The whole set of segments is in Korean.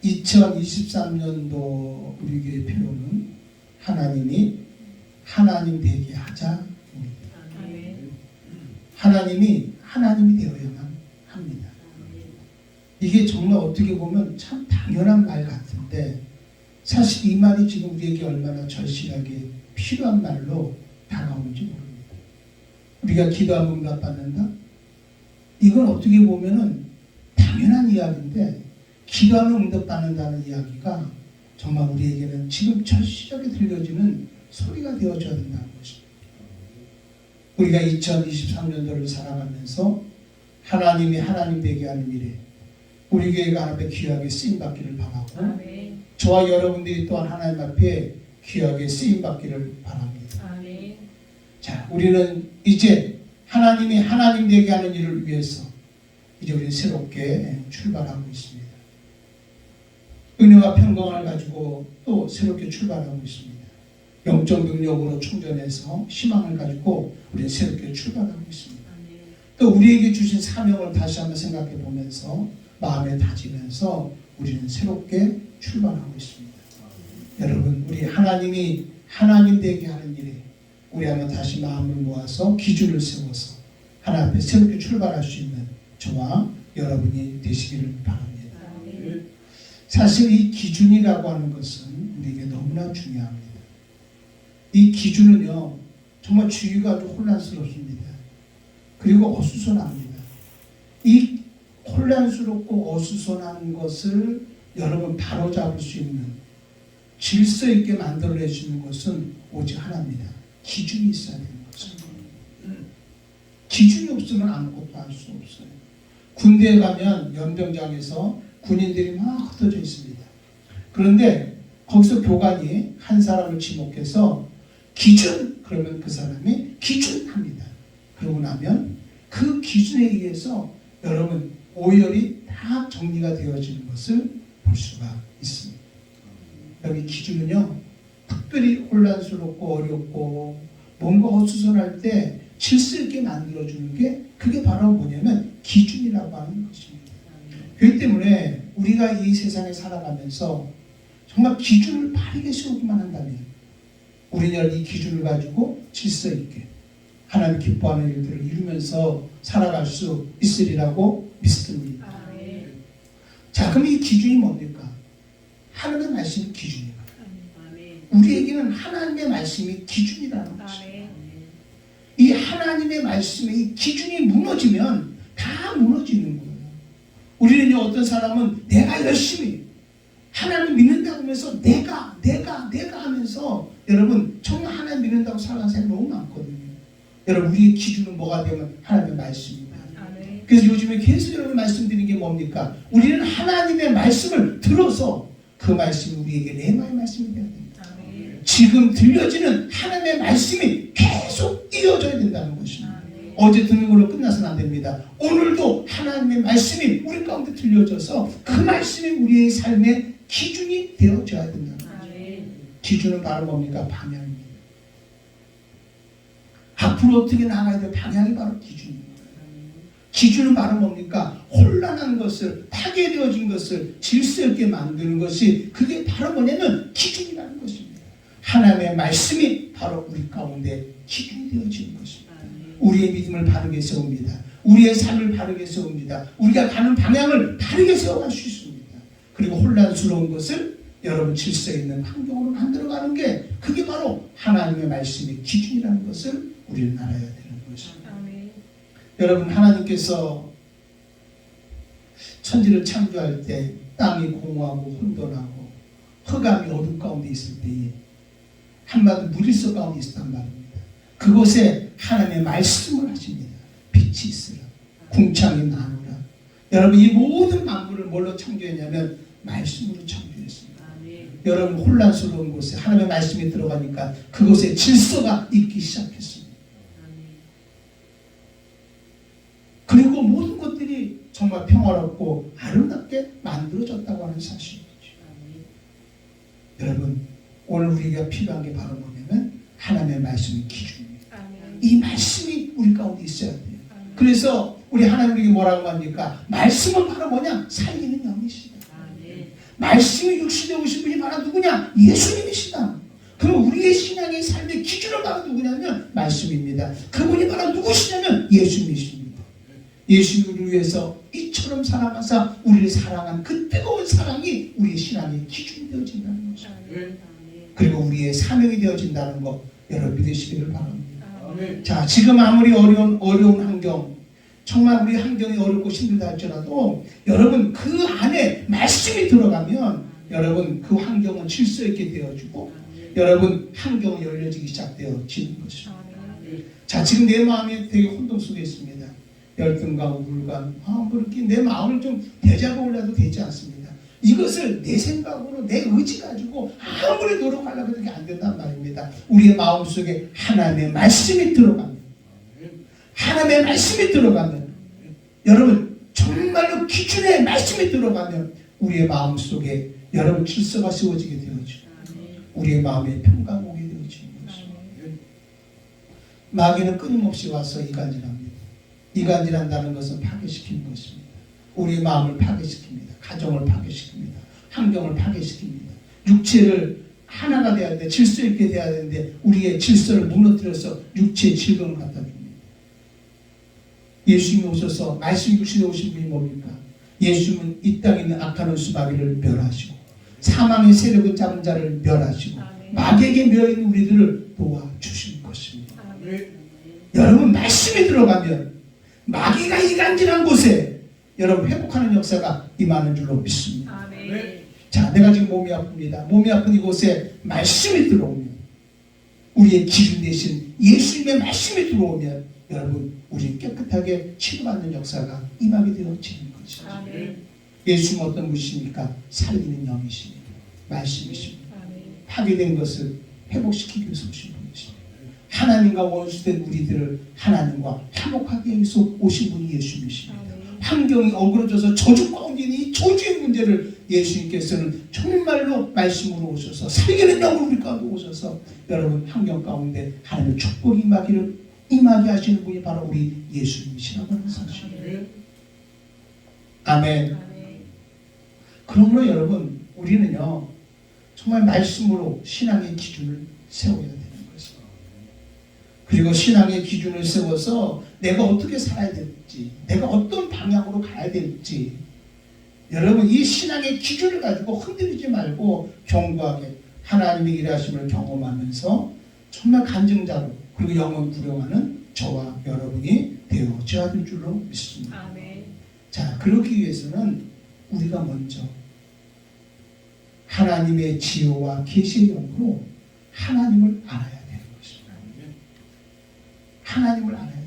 2023년도 우리 교회 표현은 하나님이 하나님 되게 하자. 하나님이 하나님이 되어야만 합니다. 이게 정말 어떻게 보면 참 당연한 말 같은데 사실 이 말이 지금 우리에게 얼마나 절실하게 필요한 말로 다가오는지 모릅니다. 우리가 기도하면 응답받는다? 이건 어떻게 보면은 당연한 이야기인데 기도하면 응답받는다는 이야기가 정말 우리에게는 지금 절실하게 들려지는 소리가 되어줘야 된다는 것입니다. 우리가 2023년도를 살아가면서 하나님이 하나님 되게 하는 일에 우리 교회가 하나님 앞에 귀하게 쓰임받기를 바라고 저와 여러분들이 또한 하나님 앞에 귀하게 쓰임받기를 바랍니다. 자, 우리는 이제 하나님이 하나님 되게 하는 일을 위해서 이제 우리 새롭게 출발하고 있습니다. 은혜와 평강을 가지고 또 새롭게 출발하고 있습니다. 영적 능력으로 충전해서 희망을 가지고 우리는 새롭게 출발하고 있습니다. 또 우리에게 주신 사명을 다시 한번 생각해 보면서 마음에 다지면서 우리는 새롭게 출발하고 있습니다. 여러분, 우리 하나님이 하나님 되게 하는 일에 우리 한번 다시 마음을 모아서 기준을 세워서 하나님 앞에 새롭게 출발할 수 있는 저와 여러분이 되시기를 바랍니다. 사실 이 기준이라고 하는 것은 우리에게 너무나 중요합니다. 이 기준은요, 정말 주의가 아주 혼란스럽습니다. 그리고 어수선합니다. 이 혼란스럽고 어수선한 것을 여러분 바로잡을 수 있는 질서 있게 만들어내시는 것은 오직 하나입니다. 기준이 있어야 되는 것입니다. 기준이 없으면 아무것도 할 수 없어요. 군대에 가면 연병장에서 군인들이 막 흩어져 있습니다. 그런데 거기서 교관이 한 사람을 지목해서 기준! 그러면 그 사람이 기준합니다. 그러고 나면 그 기준에 의해서 여러분 오열이 다 정리가 되어지는 것을 볼 수가 있습니다. 여기 기준은요, 특별히 혼란스럽고 어렵고 뭔가 어수선할 때 질서 있게 만들어주는 게 그게 바로 뭐냐면 기준이라고 하는 것입니다. 그렇기 때문에 우리가 이 세상에 살아가면서 정말 기준을 바르게 세우기만 한다면 우리는 이 기준을 가지고 질서 있게 하나님 기뻐하는 일들을 이루면서 살아갈 수 있으리라고 믿습니다. 자, 그럼 이 기준이 뭡니까? 하나님의 말씀이 기준이에요. 우리에게는 하나님의 말씀이 기준이라는 것입니다. 이 하나님의 말씀의 이 기준이 무너지면 다 무너지는 거예요. 우리는 어떤 사람은 내가 열심히 하나님 믿는다고 하면서 내가 하면서 여러분 정말 하나님 믿는다고 살아가는 사람이 너무 많거든요. 여러분 우리의 기준은 뭐가 되면 하나님의 말씀입니다. 그래서 요즘에 계속 여러분 말씀드리는 게 뭡니까? 우리는 하나님의 말씀을 들어서 그 말씀이 우리에게 레마의 말씀이 되어야 됩니다. 지금 들려지는 하나님의 말씀이 계속 이어져야 된다는 것입니다. 어제 듣는 걸로 끝나서는 안 됩니다. 오늘도 하나님의 말씀이 우리 가운데 들려져서 그 말씀이 우리의 삶의 기준이 되어져야 된다는 거죠. 기준은 바로 뭡니까? 방향입니다. 앞으로 어떻게 나가야 될 방향이 바로 기준입니다. 기준은 바로 뭡니까? 혼란한 것을, 파괴되어진 것을 질서 있게 만드는 것이 그게 바로 뭐냐면 기준이라는 것입니다. 하나님의 말씀이 바로 우리 가운데 기준이 되어지는 것입니다. 우리의 믿음을 바르게 세웁니다. 우리의 삶을 바르게 세웁니다. 우리가 가는 방향을 바르게 세워갈 수 있습니다. 그리고 혼란스러운 것을 여러분 질서 있는 환경으로 만들어가는 게 그게 바로 하나님의 말씀의 기준이라는 것을 우리는 알아야 되는 것입니다. 여러분 하나님께서 천지를 창조할 때 땅이 공허하고 혼돈하고 흑암이 어둠 가운데 있을 때에 한마디 무질서 가운데 있었단 말입니다. 그곳에 하나님의 말씀을 하십니다. 빛이 있으라 궁창이 나누라. 여러분 이 모든 만물을 뭘로 창조했냐면 말씀으로 창조했습니다. 여러분 혼란스러운 곳에 하나님의 말씀이 들어가니까 그곳에 질서가 있기 시작했습니다. 그리고 모든 것들이 정말 평화롭고 아름답게 만들어졌다고 하는 사실이죠. 여러분 오늘 우리가 필요한 게 바로 뭐냐면 하나님의 말씀의 기준입니다. 이 말씀이 우리 가운데 있어야 돼요. 그래서 우리 하나님에게 뭐라고 합니까? 말씀은 바로 뭐냐? 살리는 영이시다. 말씀이 육신에 오신 분이 바로 누구냐? 예수님이시다. 그럼 우리의 신앙의 삶의 기준은 바로 누구냐면 말씀입니다. 그분이 바로 누구시냐면 예수님이십니다. 예수님을 위해서 이처럼 사랑하사 우리를 사랑한 그 뜨거운 사랑이 우리의 신앙의 기준이 되어진다는 것입니다. 그리고 우리의 사명이 되어진다는 것 여러분 믿으시기를 바랍니다. 자, 지금 아무리 어려운 환경, 정말 우리 환경이 어렵고 힘들다 할지라도 여러분 그 안에 말씀이 들어가면 여러분 그 환경은 질서 있게 되어지고 여러분 환경은 열려지기 시작되어지는 것입니다. 자, 지금 내 마음이 되게 혼동 속에 있습니다. 열등과 우울감, 뭐 이렇게 내 마음을 좀 되잡아올려도 되지 않습니다. 이것을 내 생각으로 내 의지 가지고 아무리 노력하려고 해도 그게 안 된단 말입니다. 우리의 마음속에 하나님의 말씀이 들어가면, 하나님의 말씀이 들어가면, 여러분 정말로 기준의 말씀이 들어가면 우리의 마음속에 여러분 질서가 세워지게 되어지고 우리의 마음에 평강이 오게 되어지는 것입니다. 마귀는 끊임없이 와서 이간질합니다. 이간질한다는 것은 파괴시키는 것입니다. 우리의 마음을 파괴시킵니다. 가정을 파괴시킵니다. 환경을 파괴시킵니다. 육체를 하나가 돼야 돼, 질서 있게 돼야 되는데 우리의 질서를 무너뜨려서 육체의 즐거움을 갖다 줍니다. 예수님이 오셔서 말씀 육신에 오신 분이 뭡니까? 예수님은 이 땅에 있는 악한 수마귀를 멸하시고 사망의 세력을 잡은 자를 멸하시고 마귀에게 멸인 우리들을 도와주신 것입니다. 여러분 말씀이 들어가면 마귀가 이간질한 곳에 여러분 회복하는 역사가 임하는 줄로 믿습니다. 자, 내가 지금 몸이 아픕니다. 몸이 아픈 이곳에 말씀이 들어오면 우리의 기준 대신 예수님의 말씀이 들어오면 여러분 우리 깨끗하게 치료받는 역사가 임하게 되어지는 것입니다. 예수님은 어떤 분이십니까? 살리는 영이십니다. 말씀이십니다. 파괴된 것을 회복시키기 위해서 오신 분이십니다. 하나님과 원수된 우리들을 하나님과 화목하게 위해서 오신 분이 예수님이십니다. 환경이 어그러져서 저주 가운데 있는 이 저주의 문제를 예수님께서는 정말로 말씀으로 오셔서 살리는 영으로 우리 가운데 오셔서 여러분 환경 가운데 하나님의 축복이 임하게 하시는 분이 바로 우리 예수님이시라고 하는 사실이에요. 아멘. 그러므로 여러분 우리는요 정말 말씀으로 신앙의 기준을 세워야 되는 것입니다. 그리고 신앙의 기준을 세워서 내가 어떻게 살아야 될지, 내가 어떤 방향으로 가야 될지 여러분 이 신앙의 기준을 가지고 흔들리지 말고 견고하게 하나님의 일하심을 경험하면서 정말 간증자로 그리고 영원 구령하는 저와 여러분이 되어져야 될 줄로 믿습니다. 아멘. 자, 그러기 위해서는 우리가 먼저 하나님의 지혜와 계시의 영으로 하나님을 알아야 되는 것입니다. 하나님을 알아야 돼요.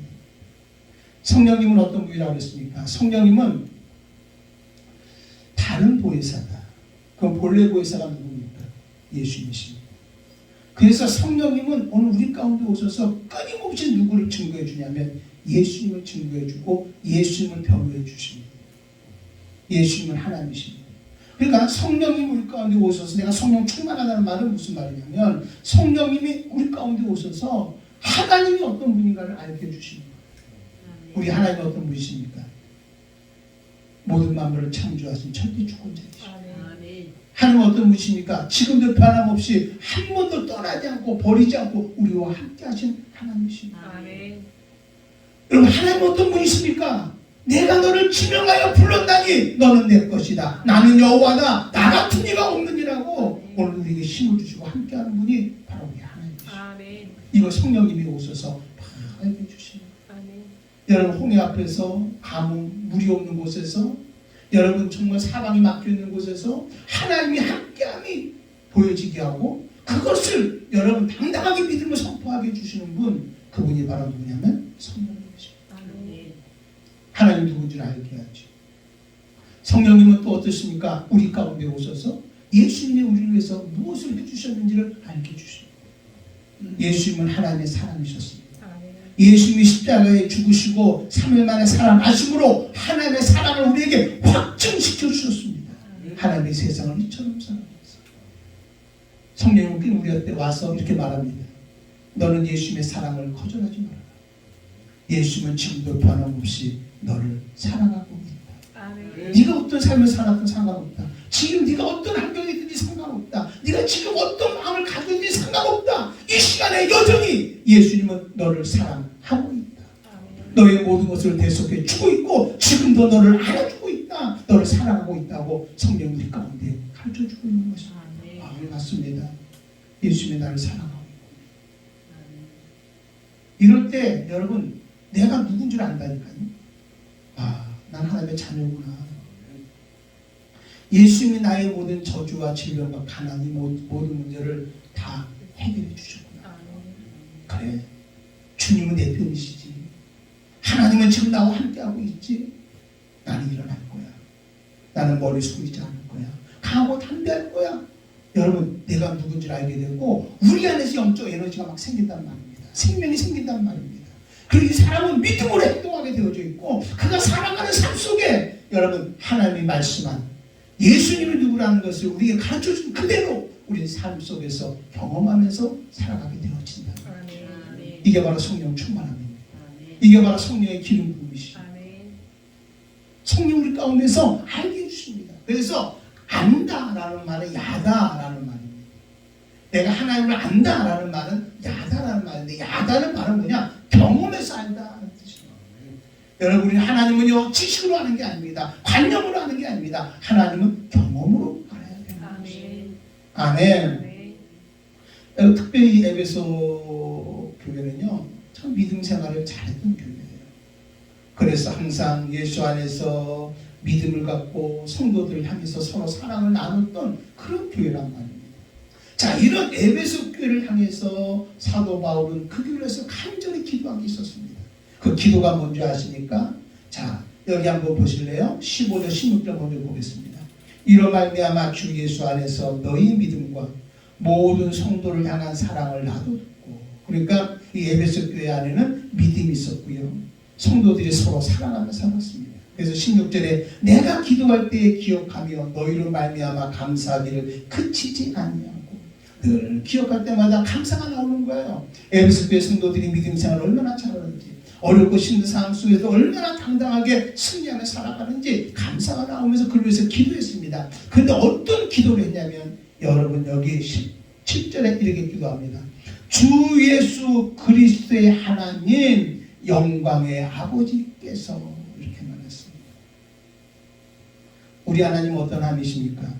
성령님은 어떤 분이라고 그랬습니까? 성령님은 다른 보혜사다. 그럼 본래 보혜사가 누굽니까? 예수님이십니다. 그래서 성령님은 오늘 우리 가운데 오셔서 끊임없이 누구를 증거해 주냐면 예수님을 증거해 주고 예수님을 변호해 주십니다. 예수님은 하나님이십니다. 그러니까 성령님이 우리 가운데 오셔서 내가 성령 충만하다는 말은 무슨 말이냐면 성령님이 우리 가운데 오셔서 하나님이 어떤 분인가를 알게 해주십니다. 우리 하나님이 어떤 분이십니까? 모든 만물을 창조하신 천지 주권자이십니다. 하나님은 어떤 분이십니까? 지금도 변함없이 한 번도 떠나지 않고 버리지 않고 우리와 함께 하신 하나님이십니다. 여러분 하나님은 어떤 분이십니까? 내가 너를 지명하여 불렀다니 너는 내 것이다. 나는 여호와다. 나 같은 이가 없느니라고 오늘 우리에게 힘을 주시고 함께하는 분이 바로 우리 하나님이십니다. 이거 성령님이 오셔서 알게 주십니다. 여러분 홍해 앞에서 가뭄 물이 없는 곳에서 여러분 정말 사방이 막혀있는 곳에서 하나님이 함께함이 보여지게 하고 그것을 여러분 당당하게 믿음을 선포하게 해주시는 분 그분이 바로 누구냐면 성령님이십니다. 하나님 누군지 알게 하죠. 성령님은 또 어떠십니까? 우리 가운데 오셔서 예수님이 우리를 위해서 무엇을 해주셨는지를 알게 해주십니다. 예수님은 하나님의 사랑이셨습니다. 예수님이 십자가에 죽으시고 3일 만에 살아나심으로 하나님의 사랑을 우리에게 확증시켜 주셨습니다. 하나님의 세상을 이처럼 사랑했어요. 성령님은 우리한테 와서 이렇게 말합니다. 너는 예수님의 사랑을 거절하지 말아라. 예수님은 지금도 변함없이 너를 사랑하고 있다. 네가 어떤 삶을 살았든 상관없다. 지금 네가 어떤 환경이든지 상관없다. 네가 지금 어떤 마음을 가지고 있든지 상관없다. 이 시간에 여전히 예수님은 너를 사랑하고 있다. 너의 모든 것을 대속해 주고 있고 지금도 너를 알아주고 있다. 너를 사랑하고 있다고 성경이 우리 가운데 가르쳐주고 있는 것입니다. 네, 맞습니다. 예수님이 나를 사랑하고 있고. 이럴 때 여러분 내가 누군 줄 안다니까요. 난 하나님의 자녀구나. 예수님이 나의 모든 저주와 질병과 가난이 모든 문제를 다 해결해 주셨구나. 그래, 주님은 내 편이시지. 하나님은 지금 나와 함께하고 있지. 나는 일어날 거야. 나는 머리 숙이지 않을 거야. 강하고 담대할 거야. 여러분, 내가 누군지 알게 되고 우리 안에서 영적 에너지가 막 생긴단 말입니다. 생명이 생긴단 말입니다. 그리고 이 사람은 믿음으로 행동하게 되어져 있고 그가 살아가는 삶 속에 여러분 하나님이 말씀한 예수님이 누구라는 것을 우리에게 가르쳐준 그대로 우리 삶 속에서 경험하면서 살아가게 되어진다. 이게 바로 성령 충만함입니다. 이게 바로 성령의 기름 부음이시죠. 성령 우리 가운데서 알게 해주십니다. 그래서 안다라는 말은 야다라는 말입니다. 내가 하나님을 안다라는 말은 야다라는 말인데 야다는 말은 뭐냐? 경험에서 안다는 뜻이에요. 여러분 우리 하나님은요 지식으로 하는 게 아닙니다. 관념으로 하는 게 아닙니다. 하나님은 경험으로 알아야 되는 것이에요. 아멘. 특별히 에베소 교회는요 참 믿음 생활을 잘했던 교회예요. 그래서 항상 예수 안에서 믿음을 갖고 성도들을 향해서 서로 사랑을 나눴던 그런 교회란 말입니다. 자, 이런 에베소 교회를 향해서 사도 바울은 그 교회에서 간절히 기도한 게 있었습니다. 그 기도가 뭔지 아십니까? 자, 여기 한번 보실래요? 15절 16절 먼저 보겠습니다. 이로 말미암아 주 예수 안에서 너희 믿음과 모든 성도를 향한 사랑을 놔뒀고, 그러니까 이 에베소 교회 안에는 믿음이 있었고요. 성도들이 서로 사랑하며 살았습니다. 그래서 16절에 내가 기도할 때에 기억하며 너희로 말미암아 감사하기를 그치지 아니하고, 늘 기억할 때마다 감사가 나오는 거예요. 에베소 교회 성도들이 믿음 생활을 얼마나 잘하는지, 어렵고 힘든 상황 속에서 얼마나 당당하게 승리하며 살아가는지 감사가 나오면서 그를 위해서 기도했습니다. 그런데 어떤 기도를 했냐면 여러분 여기 17절에 이렇게 기도합니다. 주 예수 그리스도의 하나님 영광의 아버지께서, 이렇게 말했습니다. 우리 하나님은 어떤 하나님이십니까?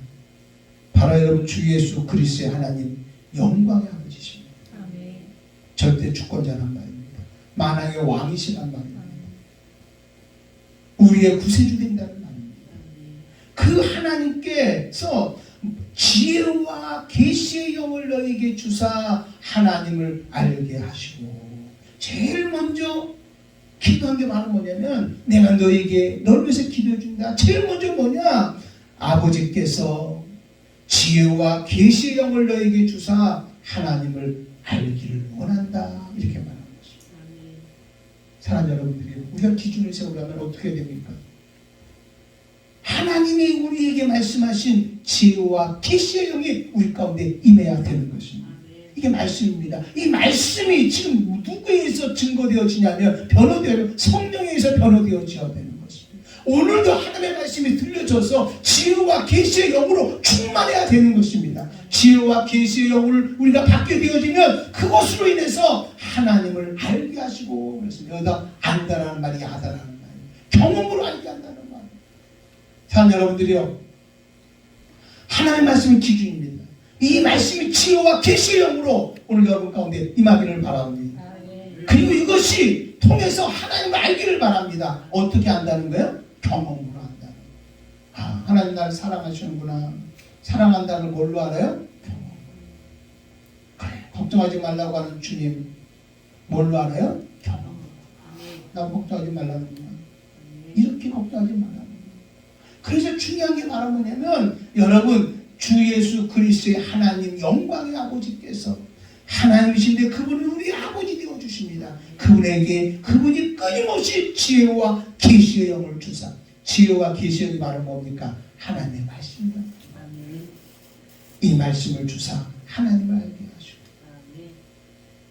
바로 여러분 주 예수 그리스도의 하나님 영광의 아버지십니다. 아멘. 절대 주권자란 말입니다. 만왕의 왕이시란 말입니다. 우리의 구세주 된다는 말입니다. 그 하나님께서 지혜와 계시의 영을 너에게 주사 하나님을 알게 하시고, 제일 먼저 기도한 게 바로 뭐냐면 내가 너에게 너를 위해서 기도해 준다. 제일 먼저 뭐냐? 아버지께서 지혜와 계시의 영을 너에게 주사 하나님을 알기를 원한다. 이렇게 말합니다. 사랑하는 여러분들이 우리가 기준을 세우려면 어떻게 해야 됩니까? 하나님이 우리에게 말씀하신 지혜와 계시의 영이 우리 가운데 임해야 되는 것입니다. 이게 말씀입니다. 이 말씀이 지금 누구에 의해서 증거되어지냐면 변호되어 성령에 의해서 변호되어져야 되는 것입니다. 오늘도 하나님의 말씀이 들려져서 지혜와 계시의 영으로 충만해야 되는 것입니다. 지혜와 계시의 영을 우리가 받게 되어지면 그것으로 인해서 하나님을 알게 하시고, 그래서 여기다 안다라는 말이 야다라는 말이에요. 경험으로 알게 한다는 말이에요. 사랑하는 여러분들이요, 하나님의 말씀은 기준입니다. 이 말씀이 지혜와 계시의 영으로 오늘 여러분 가운데 임하기를 바랍니다. 그리고 이것이 통해서 하나님을 알기를 바랍니다. 어떻게 안다는 거예요? 경험으로 안다는 거예요. 하나님 나를 사랑하시는구나. 사랑한다는 걸 뭘로 알아요? 그래, 걱정하지 말라고 하는 주님 뭘로 알아요? 경험으로. 나 걱정하지 말라는구나. 이렇게 걱정하지 말라는 거예요. 그래서 중요한 게 바로 뭐냐면 여러분 주 예수 그리스도의 하나님 영광의 아버지께서 하나님이신데 그분은 우리 아버지 되어 주십니다. 그분에게 그분이 끊임없이 지혜와 계시의 영을 주사, 지혜와 계시의 영이 바로 뭡니까? 하나님의 말씀입니다. 이 말씀을 주사 하나님을 알게 하시고,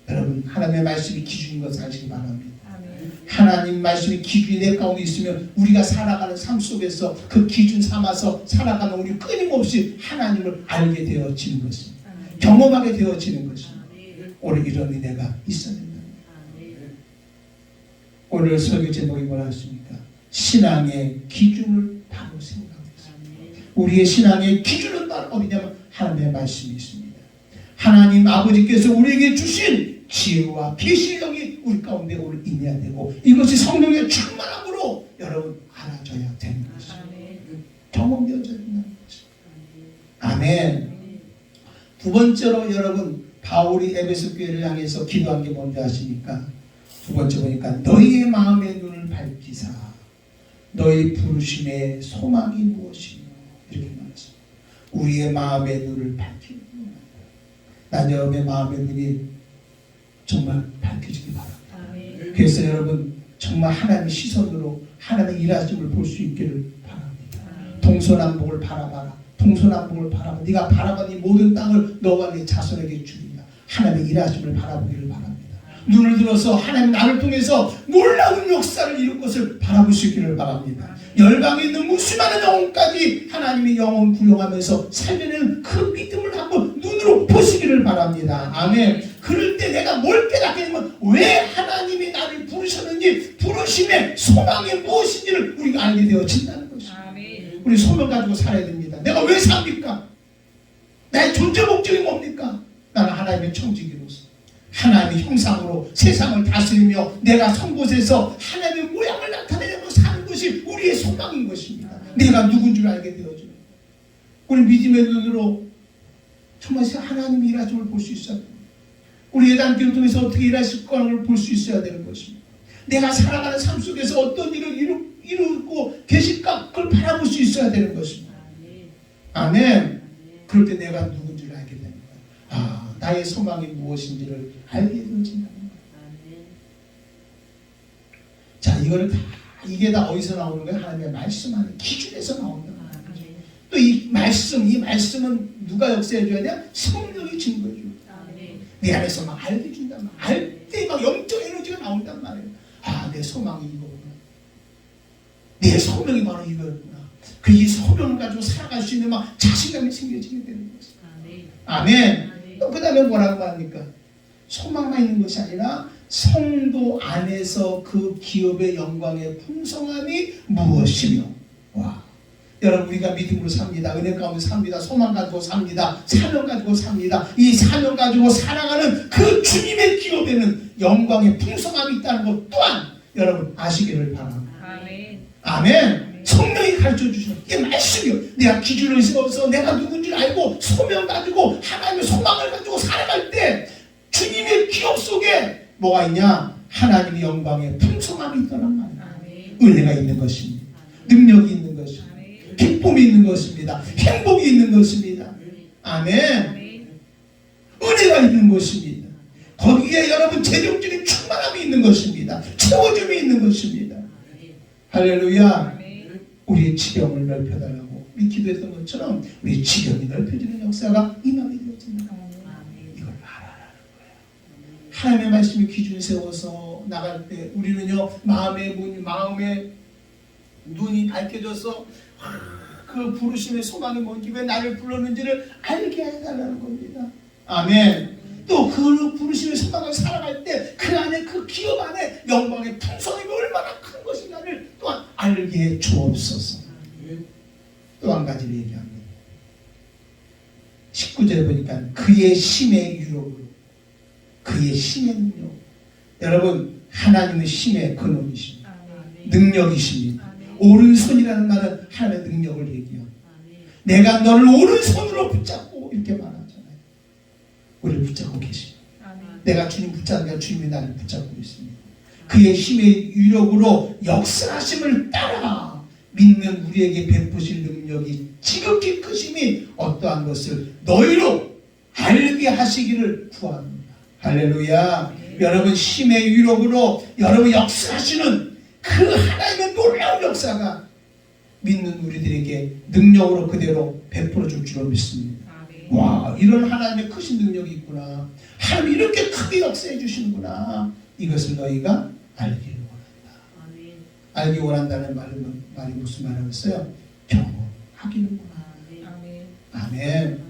여러분 하나님의 말씀이 기준인 것을 아시기 바랍니다. 하나님 말씀이 기준이 내 가운데 있으면 우리가 살아가는 삶 속에서 그 기준 삼아서 살아가는 우리 끊임없이 하나님을 알게 되어지는 것입니다. 경험하게 되어지는 것입니다. 오늘 이런 은혜가 있어야 된다. 오늘 설교 제목이 뭐라 했습니까? 신앙의 기준을 바로 생각하겠습니다. 우리의 신앙의 기준은 바로 어디냐면 하나님의 말씀이 있습니다. 하나님 아버지께서 우리에게 주신 지혜와 계시력이 우리 가운데 오늘 임해야 되고, 이것이 성령의 충만함으로 여러분 알아져야 되는 것입니다. 경험되어져야 된다는 것입니다. 아멘. 두 번째로 여러분 바울이 에베소 교회를 향해서 기도한 게 뭔지 아십니까? 두 번째 보니까 너희의 마음의 눈을 밝히사 너희 부르심의 소망이 무엇이며, 이렇게 말했습니다. 우리의 마음의 눈을 밝히는 거예요. 난 여러분의 마음의 눈이 정말 밝혀지기 바랍니다. 그래서 여러분 정말 하나님의 시선으로 하나님의 일하심을 볼 수 있기를 바랍니다. 동서남북을 바라봐라. 동서남북을 바라봐. 네가 바라본 이 모든 땅을 너와 네 자손에게 주리라. 하나님의 일하심을 바라보기를 바랍니다. 눈을 들어서 하나님 나를 통해서 놀라운 역사를 이룰 것을 바라볼 수 있기를 바랍니다. 열방에 있는 무수많은 영혼까지 하나님의 영혼 구용하면서 살려내는 그 믿음을 한번 눈으로 보시기를 바랍니다. 아멘. 그럴 때 내가 뭘 깨닫게 되면 왜 하나님이 나를 부르셨는지, 부르심의 소망이 무엇인지를 우리가 알게 되어진다는 것입니다. 우리 소명 가지고 살아야 됩니다. 내가 왜 삽니까? 나의 존재 목적이 뭡니까? 나는 하나님의 청지기로서 하나님의 형상으로 세상을 다스리며 내가 선 곳에서 하나님의 모양을 나타내며 사는 것이 우리의 소망인 것입니다. 내가 누군 줄 알게 되어져요. 우리 믿음의 눈으로 정말 하나님의 일하심을 볼 수 있어야 됩니다. 우리 예단교를 통해서 어떻게 일하실 거를 볼 수 있어야 되는 것입니다. 내가 살아가는 삶 속에서 어떤 일을 이루고 계실까, 그걸 바라볼 수 있어야 되는 것입니다. 아멘. 그럴 때 내가 누군 줄 알게 됩니다. 아, 나의 소망이 무엇인지를 알게 되어진다는 거예요. 자, 이거를 다, 이게 다 어디서 나오는 거예요? 하나님의 말씀하는 기준에서 나온다는 거예요. 또 이 말씀은 누가 역사해 줘야 돼요? 성령이 증거해 줘요. 내 안에서 막 알게 준단 말이에요. 알 때 막 영적 에너지가 나온단 말이에요. 아, 내 소망이 이거구나. 내 소명이 바로 이거구나. 그 이 소명을 가지고 살아갈 수 있는 막 자신감이 생겨지게 되는 거죠. 아멘. 또 그 다음에 뭐라고 합니까? 소망만 있는 것이 아니라 성도 안에서 그 기업의 영광의 풍성함이 무엇이며. 와, 여러분 우리가 믿음으로 삽니다. 은혜 가운데 삽니다. 소망 가지고 삽니다. 사명 가지고 삽니다. 이 사명 가지고 살아가는 그 주님의 기업에는 영광의 풍성함이 있다는 것 또한 여러분 아시기를 바랍니다. 아멘. 아멘. 성령이 가르쳐 주시는 이게 말씀이요. 내가 기준을 세워서 내가 누군지 알고 소명 가지고 하나님의 소망을 가지고 살아갈 때 주님의 기업 속에 뭐가 있냐? 하나님의 영광의 풍성함이 있다는 말이에요. 은혜가 있는 것입니다. 능력이 있는 것입니다. 기쁨이 있는 것입니다. 행복이 있는 것입니다. 아멘. 은혜가 있는 것입니다. 거기에 여러분 재정적인 충만함이 있는 것입니다. 채워줌이 있는 것입니다. 할렐루야. 우리의 지경을 넓혀달라고 우리 기도했던 것처럼 우리 지경이 넓혀지는 역사가 임하게 되어집니다. 이걸 알아라는 거예요. 하나님의 말씀이 기준 세워서 나갈 때 우리는요 마음의 눈이 밝혀져서 그 부르심의 소망이 뭔지, 왜 나를 불렀는지를 알게 해달라는 겁니다. 아멘. 또 그 부르심의 소망을 살아갈 때 그 안에 그 기업 안에 영광의 풍성함이 얼마나 큰 것인가를 또한 알게 해 주옵소서. 또 한 가지를 얘기합니다. 19절에 보니까 그의 심의 유력으로, 그의 심의 능력. 여러분 하나님의 심의 근원이십니다. 능력이십니다. 오른손이라는 말은 하나님의 능력을 얘기해요. 내가 너를 오른손으로 붙잡고 이렇게 말하잖아요. 우리를 붙잡고 계십니다. 내가 주님 붙잡으니까 주님이 나를 붙잡고 있습니다. 그의 힘의 유력으로 역사하심을 따라 믿는 우리에게 베푸실 능력이 지극히 크심이 어떠한 것을 너희로 알게 하시기를 구합니다. 할렐루야. 여러분 힘의 유력으로 여러분 역사하시는 그 하나님의 놀라운 역사가 믿는 우리들에게 능력으로 그대로 베풀어 줄 줄로 믿습니다. 와, 이런 하나님의 크신 능력이 있구나. 하나님 이렇게 크게 역사해 주시는구나. 이것을 너희가 알기를 원합니다. 알기 원한다는 말이 무슨 말이겠어요? 경험하기는구나. 아멘. 아멘.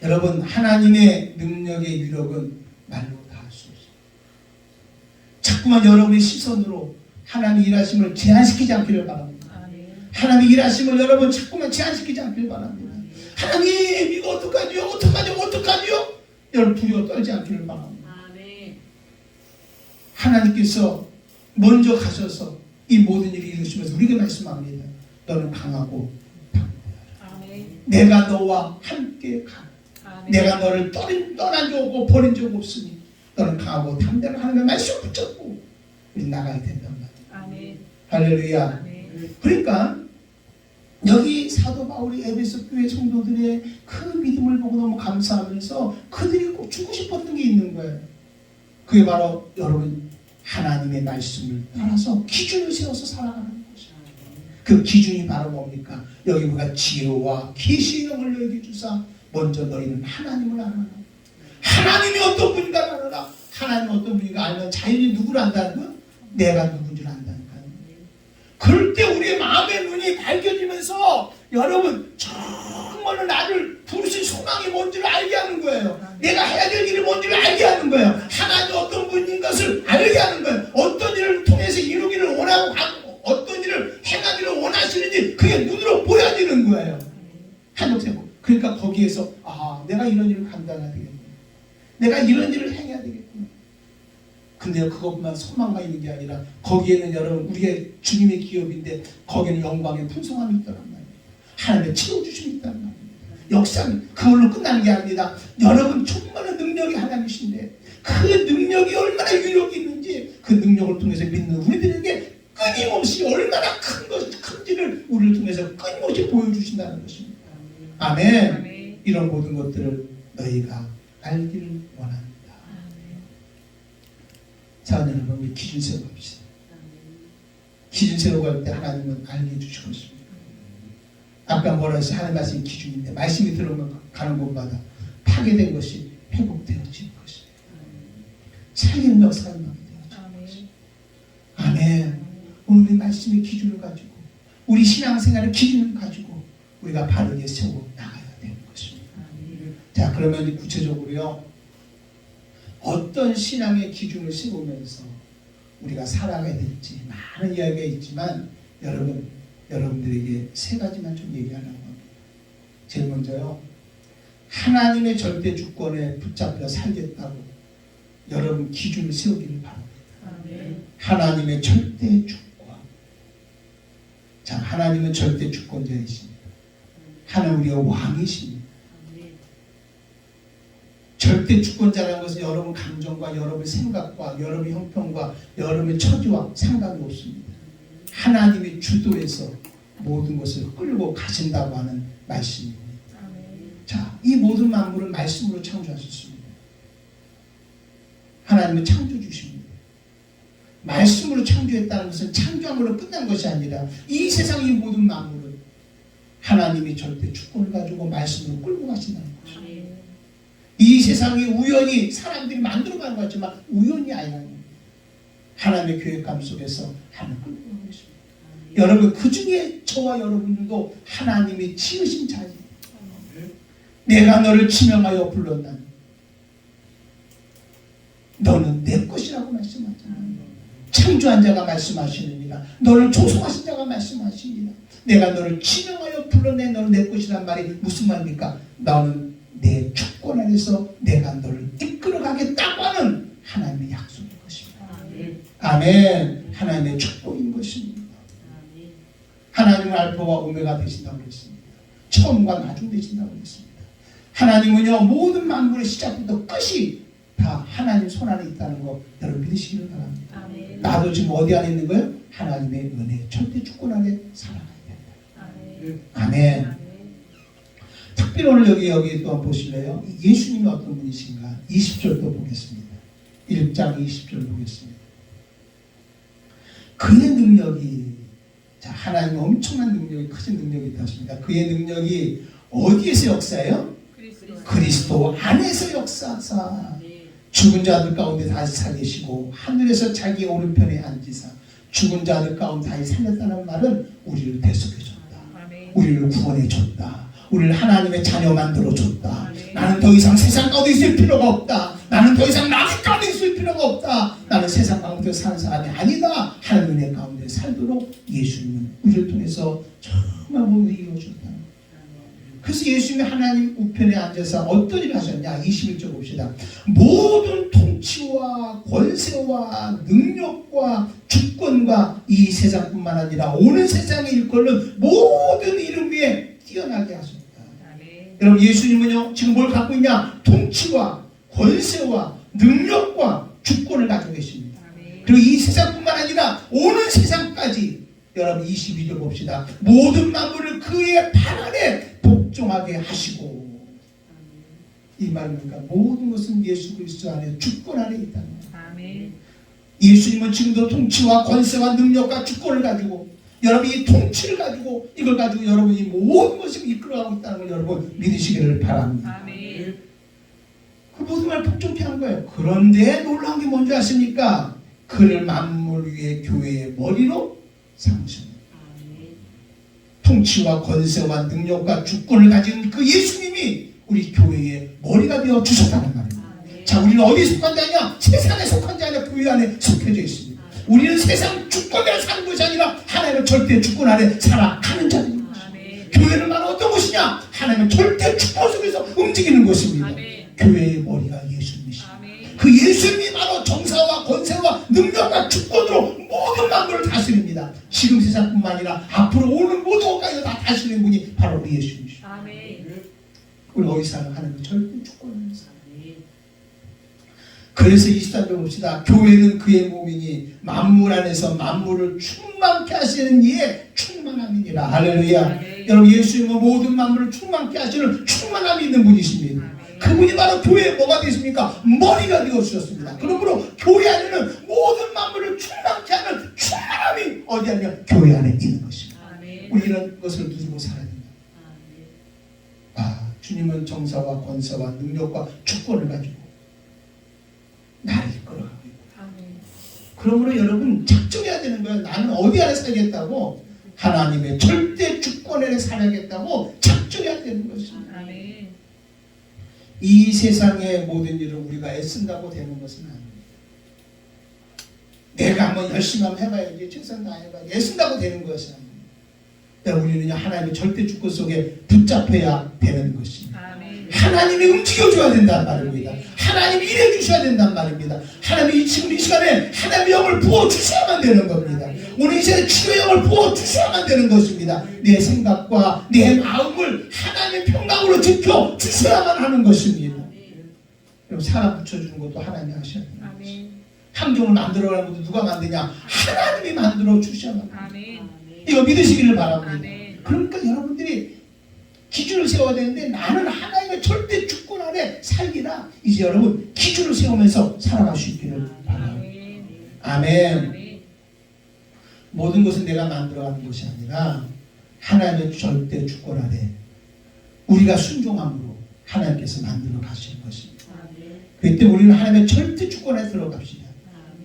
여러분, 하나님의 능력의 유력은 말로 다 할 수 없어요. 자꾸만 여러분의 시선으로 하나님의 일하심을 제한시키지 않기를 바랍니다. 하나님의 일하심을 여러분 자꾸만 제한시키지 않기를 바랍니다. 하나님 이거 어떡하지요? 어떡하지요? 여러분 두려워 떨지 않기를 바랍니다. 하나님께서 먼저 가셔서 이 모든 일을 이루시면서 우리에게 말씀합니다. 너는 강하고 담대하라. 내가 너와 함께 가. 내가 너를 떠난 적 없고 버린 적 없으니 너는 강하고 담대하라. 하나님의 말씀 붙잡고 우리 나가야 된단 말이에요. 할렐루야. 그러니까 여기 사도 바울이 에베소 교회 성도들의 그 믿음을 보고 너무 감사하면서 그들이 꼭 주고 싶었던 게 있는 거예요. 그게 바로 여러분 하나님의 말씀을 따라서 기준을 세워서 살아가는 것이에요. 그 기준이 바로 뭡니까? 여기 우리가 지혜와 계시의 영을 너에게 주사 먼저 너희는 하나님을 알아라. 하나님이 어떤 분인가 알아라. 하나님이 어떤 분인가 알면 자연히 누구를 안다는 건 내가 누군 줄 안다니까요. 그럴 때 우리의 마음의 눈이 밝혀지면서 여러분 정말로 나를 부르신 소망이 뭔지를 알게 하는 거예요. 내가 해야 될 일이 뭔지를 알게 하는 거예요. 하나님 어떤 분인 것을 알게 하는 거예요. 어떤 일을 통해서 이루기를 원하고 어떤 일을 행하기를 원하시는지 그게 눈으로 보여지는 거예요. 한옥세고. 그러니까 거기에서 내가 이런 일을 감당해야 되겠구나. 내가 이런 일을 행해야 되겠구나. 근데 그것만 소망만 있는 게 아니라 거기에는 여러분 우리의 주님의 기업인데 거기에는 영광의 풍성함이 있다는 말이에요. 하나님의 채워주심이 있다는 말이에요. 역사는 그걸로 끝나는 게 아닙니다. 여러분 정말로 능력이 하나님이신데 그 능력이 얼마나 유력이 있는지 그 능력을 통해서 믿는 우리들에게 끊임없이 얼마나 큰지를 우리를 통해서 끊임없이 보여주신다는 것입니다. 아멘. 이런 모든 것들을 너희가 알기를 원한다. 자, 여러분 우리 기준 세우고 합시다. 기준 세우고 할 때 하나님은 알게 해주실 것입니다. 아까 뭐라 했어요? 하나님 말씀이 기준인데 말씀이 들어오면 가는 곳마다 파괴된 것이 회복되어지는 것입니다. 살리는 역사가 나게 되어지는 것입니다. 아멘. 오늘 말씀의 기준을 가지고 우리 신앙생활의 기준을 가지고 우리가 바르게 세워 나가야 되는 것입니다. 자, 그러면 구체적으로요. 어떤 신앙의 기준을 세우면서 우리가 살아가야 될지 많은 이야기가 있지만 여러분들에게 세 가지만 좀 얘기하려고 합니다. 제일 먼저요. 하나님의 절대 주권에 붙잡혀 살겠다고 여러분 기준을 세우기를 바랍니다. 하나님의 절대 주권. 자, 하나님은 절대 주권자이십니다. 하나님 우리의 왕이십니다. 절대 주권자라는 것은 여러분 감정과 여러분의 생각과 여러분의 형편과 여러분의 처지와 상관이 없습니다. 하나님의 주도에서 모든 것을 끌고 가신다고 하는 말씀입니다. 자, 이 모든 만물은 말씀으로 창조하셨습니다. 하나님은 창조주십니다. 말씀으로 창조했다는 것은 창조함으로 끝난 것이 아니라 이 세상의 모든 만물은 하나님이 절대 주권을 가지고 말씀으로 끌고 가신다는 것입니다. 이 세상이 우연히 사람들이 만들어가는 것 같지만 우연이 아니라 하나님의 계획감 속에서 하나님 끌고 가고 있습니다. 여러분 그 중에 저와 여러분들도 하나님이 지으신 자입니다. 내가 너를 지명하여 불렀나니 너는 내 것이라고 말씀하잖아요. 창조한 자가 말씀하시느니라. 너를 조성하신 자가 말씀하시니라. 내가 너를 지명하여 불러내 너는 내 것이란 말이 무슨 말입니까? 너는 내 주권 안에서 내가 너를 이끌어가겠다고 하는 하나님의 약속인 것입니다. 아멘. 하나님의 축복인 것입니다. 하나님은 알파와 오메가 되신다고 했습니다. 처음과 나중 되신다고 했습니다. 하나님은요 모든 만물의 시작부터 끝이 다 하나님 손 안에 있다는 거 여러분 믿으시기를 바랍니다. 아멘. 나도 지금 어디 안에 있는 거예요? 하나님의 은혜 절대 주권 안에 살아가야 된다. 아멘. 아멘. 특별히 오늘 여기 또 보실래요? 예수님이 어떤 분이신가? 20절 또 보겠습니다. 1장 20절 보겠습니다. 그의 능력이 자 하나님 엄청난 능력이 크신 능력이 있다십니다. 그의 능력이 어디에서 역사해요? 그리스도 안에서 역사하사 죽은 자들 가운데 다시 살리시고 하늘에서 자기 오른편에 앉으사 죽은 자들 가운데 다시 살렸다는 말은 우리를 대속해줬다. 아멘. 우리를 구원해줬다. 우리를 하나님의 자녀 만들어줬다. 아멘. 나는 더 이상 세상 가운데 있을 필요가 없다. 나는 더 이상 남의 가운데 있을 필요가 없다. 나는 세상 가운데 사는 사람이 아니다. 하나님의 가운데 살도록 예수님은 우리를 통해서 정말 모든 일을 이루어줬다. 그래서 예수님이 하나님 우편에 앉아서 어떤 일을 하셨냐. 21절 봅시다. 모든 통치와 권세와 능력과 주권과 이 세상뿐만 아니라 오는 세상의 일꾼은 모든 이름 위에 뛰어나게 하셨다. 아멘. 여러분 예수님은요 지금 뭘 갖고 있냐. 통치와 권세와 능력과 주권을 가지고 계십니다. 아멘. 그리고 이 세상뿐만 아니라 오는 세상까지 여러분 22절 봅시다. 모든 만물을 그의 발 아래 복종하게 하시고. 이 말입니까? 모든 것은 예수 그리스도 안에 주권 안에 있다는 거예요. 아멘. 예수님은 지금도 통치와 권세와 능력과 주권을 가지고 여러분 이 통치를 가지고 이걸 가지고 여러분이 모든 것을 이끌어가고 있다는 걸 여러분 믿으시기를 바랍니다. 아멘. 그 모든 말 복종케 한 거예요. 그런데 놀라운 게 뭔지 아십니까? 그를 만물 위에 교회의 머리로 삼으십니다. 통치와 권세와 능력과 주권을 가진 그 예수님이 우리 교회의 머리가 되어 주셨다는 말입니다. 자, 우리는 어디에 속한 자냐? 세상에 속한 자 아니라 교회 안에 속해져 있습니다. 우리는 세상 주권에 사는 것이 아니라 하나님의 절대 주권 아래 살아가는 자들인 것입니다. 교회는 바로 어떤 것이냐? 하나님의 절대 주권 속에서 움직이는 것입니다. 교회의 머리가 예수님이십니다. 그 예수님이 바로 정사와 권세와 능력과 주권으로 모든 만물을 다스립니다. 지금 세상뿐만 아니라 앞으로 오는 모든 것까지 다 다스리는 분이 바로 우리 예수님이십니다. 우리 어디 사는 하나님의 절대 주권을 사는. 그래서 24절 봅시다. 교회는 그의 몸이니 만물 안에서 만물을 충만케 하시는 이의 충만함이니라. 할렐루야. 여러분 예수님은 모든 만물을 충만케 하시는 충만함이 있는 분이십니다. 그분이 바로 교회에 뭐가 되십니까? 머리가 되어주셨습니다. 그러므로 교회 안에는 모든 만물을 충만케 하는 충만함이 어디 아니냐? 교회 안에 있는 것입니다. 우리 이런 것을 누리고 살아야 됩니다. 주님은 정사와 권세와 능력과 주권을 가지고 나를 이끌어가고 있고. 그러므로 여러분 작정해야 되는 거예요. 나는 어디 안에 살겠다고? 하나님의 절대 주권 안에 살아야겠다고 작정해야 되는 것입니다. 이 세상의 모든 일을 우리가 애쓴다고 되는 것은 아닙니다. 내가 한번 열심히 한번 해봐야지, 최선 다해봐야지, 애쓴다고 되는 것이 아닙니다. 우리는 하나님의 절대 주권 속에 붙잡혀야 되는 것입니다. 하나님이 움직여줘야 된단 말입니다. 하나님이 일해주셔야 된단 말입니다. 하나님이 지금 이 시간에 하나님의 영을 부어주셔야만 되는 겁니다. 오늘 이 시간에 주의 영을 부어주셔야만 되는 것입니다. 내 생각과 내 마음을 하나님의 평강으로 지켜주셔야만 하는 것입니다. 여러분 사람 붙여주는 것도 하나님이 하셔야 됩니다. 환경을 만들어가는 것도 누가 만드냐? 하나님이 만들어 주셔야만 합니다. 이거 믿으시기를 바랍니다. 그러니까 여러분들이 기준을 세워야 되는데 나는 하나님의 절대 주권 아래 살기라. 이제 여러분 기준을 세우면서 살아갈 수 있기를 바랍니다. 아멘. 모든 것은 내가 만들어가는 것이 아니라 하나님의 절대 주권 아래 우리가 순종함으로 하나님께서 만들어 가시는 것입니다. 그때 우리는 하나님의 절대 주권에 들어갑시다.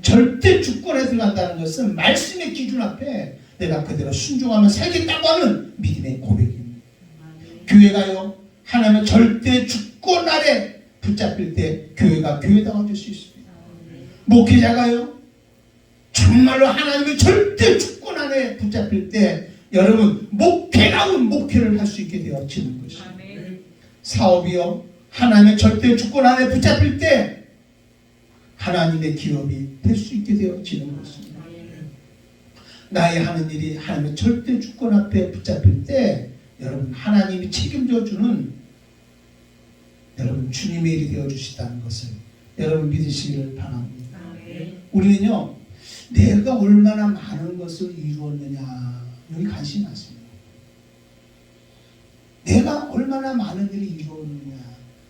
절대 주권에 들어간다는 것은 말씀의 기준 앞에 내가 그대로 순종하며 살겠다고 하는 믿음의 고백입니다. 교회가요 하나님의 절대 주권 아래 붙잡힐 때 교회가 교회다워질 수 있습니다. 목회자가요 정말로 하나님의 절대 주권 안에 붙잡힐 때 여러분 목회다운 목회를 할 수 있게 되어지는 것입니다. 사업이요 하나님의 절대 주권 안에 붙잡힐 때 하나님의 기업이 될 수 있게 되어지는 것입니다. 나의 하는 일이 하나님의 절대 주권 앞에 붙잡힐 때 여러분 하나님이 책임져 주는 여러분 주님의 일이 되어 주시다는 것을 여러분 믿으시기를 바랍니다. 우리는요 내가 얼마나 많은 것을 이루었느냐 여기 관심이 많습니다. 내가 얼마나 많은 일을 이루었느냐,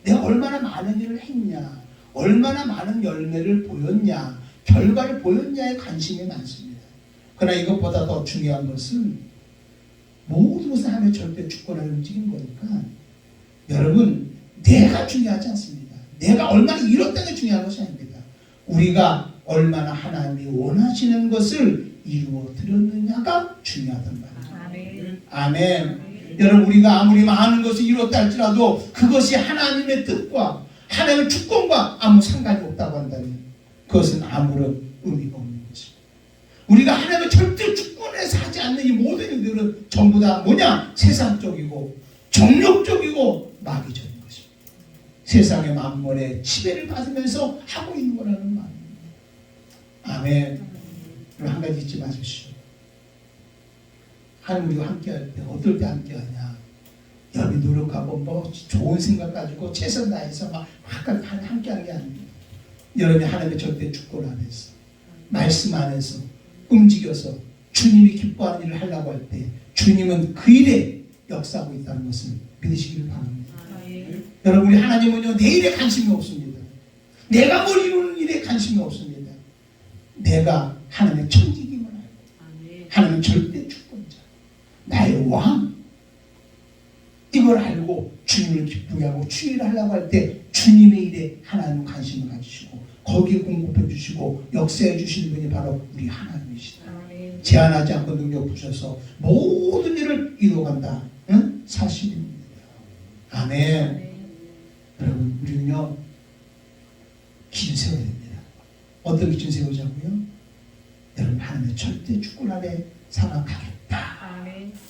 내가 얼마나 많은 일을 했냐, 얼마나 많은 열매를 보였냐, 결과를 보였냐에 관심이 많습니다. 그러나 이것보다 더 중요한 것은 모든 것은 하나님의 절대 주권 안에 움직이는 거니까 여러분 내가 중요하지 않습니다. 내가 얼마나 이뤘다는 게 중요한 것이 아닙니다. 우리가 얼마나 하나님이 원하시는 것을 이루어 드렸느냐가 중요하단 말이에요. 아멘. 아멘. 여러분, 우리가 아무리 많은 것을 이뤘다 할지라도 그것이 하나님의 뜻과 하나님의 주권과 아무 상관이 없다고 한다면 그것은 아무런 의미가 없는 것입니다. 우리가 하나님의 절대 주권에서 하지 않는 이 모든 일들은 전부 다 뭐냐? 세상적이고 정욕적이고 마귀적인 것입니다. 세상의 만물의 지배를 받으면서 하고 있는 거라는 말입니다. 아멘. 그럼 한 가지 잊지 마십시오. 하나님 우리가 함께할 때 어떨 때 함께하냐? 여러분이 노력하고 뭐 좋은 생각 가지고 최선 다해서 막 함께한 게 아닙니다. 여러분이 하나님의 절대 주권 안에서 말씀 안에서 움직여서 주님이 기뻐하는 일을 하려고 할 때 주님은 그 일에 역사하고 있다는 것을 믿으시기를 바랍니다. 여러분, 우리 하나님은요 내 일에 관심이 없습니다. 내가 뭘 이루는 일에 관심이 없습니다. 내가 하나님의 천지임을 알고 하나님은 절대 주권자, 나의 왕, 이걸 알고 주님을 기쁘게 하고 주일을 하려고 할 때 주님의 일에 하나님은 관심을 가지시고 거기에 공급해 주시고 역사해 주시는 분이 바로 우리 하나님이시다. 제한하지 않고 능력 부셔서 모든 일을 이루어간다. 응? 사실입니다. 아멘. 여러분, 우리는요 기준 세워야 됩니다. 어떤 기준 세우자고요? 여러분, 하나님의 절대 주권 아래 살아가겠다.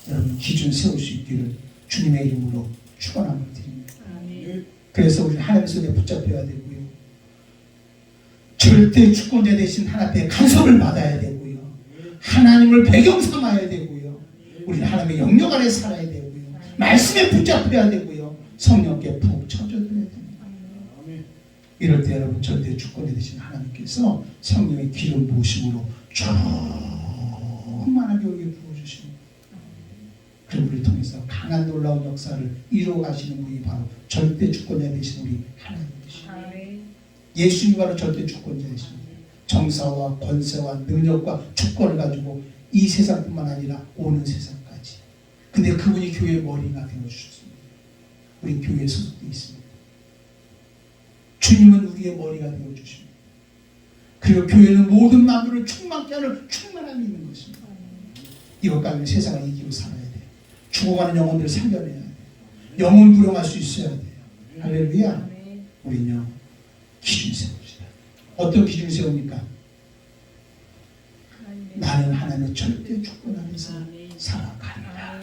여러분, 기준 세울 수 있기를 주님의 이름으로 축원함을 드립니다. 그래서 우리 하나님의 손에 붙잡혀야 되고요. 절대 주권자 되신 하나님 앞에 간섭을 받아야 되고요. 하나님을 배경 삼아야 되고요. 우리는 하나님의 영역 아래 살아야 되고요. 말씀에 붙잡혀야 되고요. 성령께 푹 쳐줘야 됩니다. 이럴 때 여러분, 절대 주권자 되신 하나님께서 성령의 기름 부으심으로 충만하게 우리에게 부어주십니다. 그리고 우리를 통해서 강한 놀라운 역사를 이루어 가시는 분이 바로 절대 주권자 되신 우리 하나님이십니다. 예수님이 바로 절대 주권자이십니다. 정사와 권세와 능력과 주권을 가지고 이 세상뿐만 아니라 오는 세상까지. 근데 그분이 교회의 머리가 되어주셨습니다. 우리 교회에 소속되어 있습니다. 주님은 우리의 머리가 되어주십니다. 그리고 교회는 모든 만물을 충만케 하는 충만함이 있는 것입니다. 이것 가지고 세상을 이기고 살아야 돼요. 죽어가는 영혼들을 살려내야 돼요. 영혼 부령할 수 있어야 돼요. 할렐루야. 우리는요 기준 세웁시다. 어떤 기준 세웁니까? 나는 하나님의 절대 주권 안에서 살아가리라.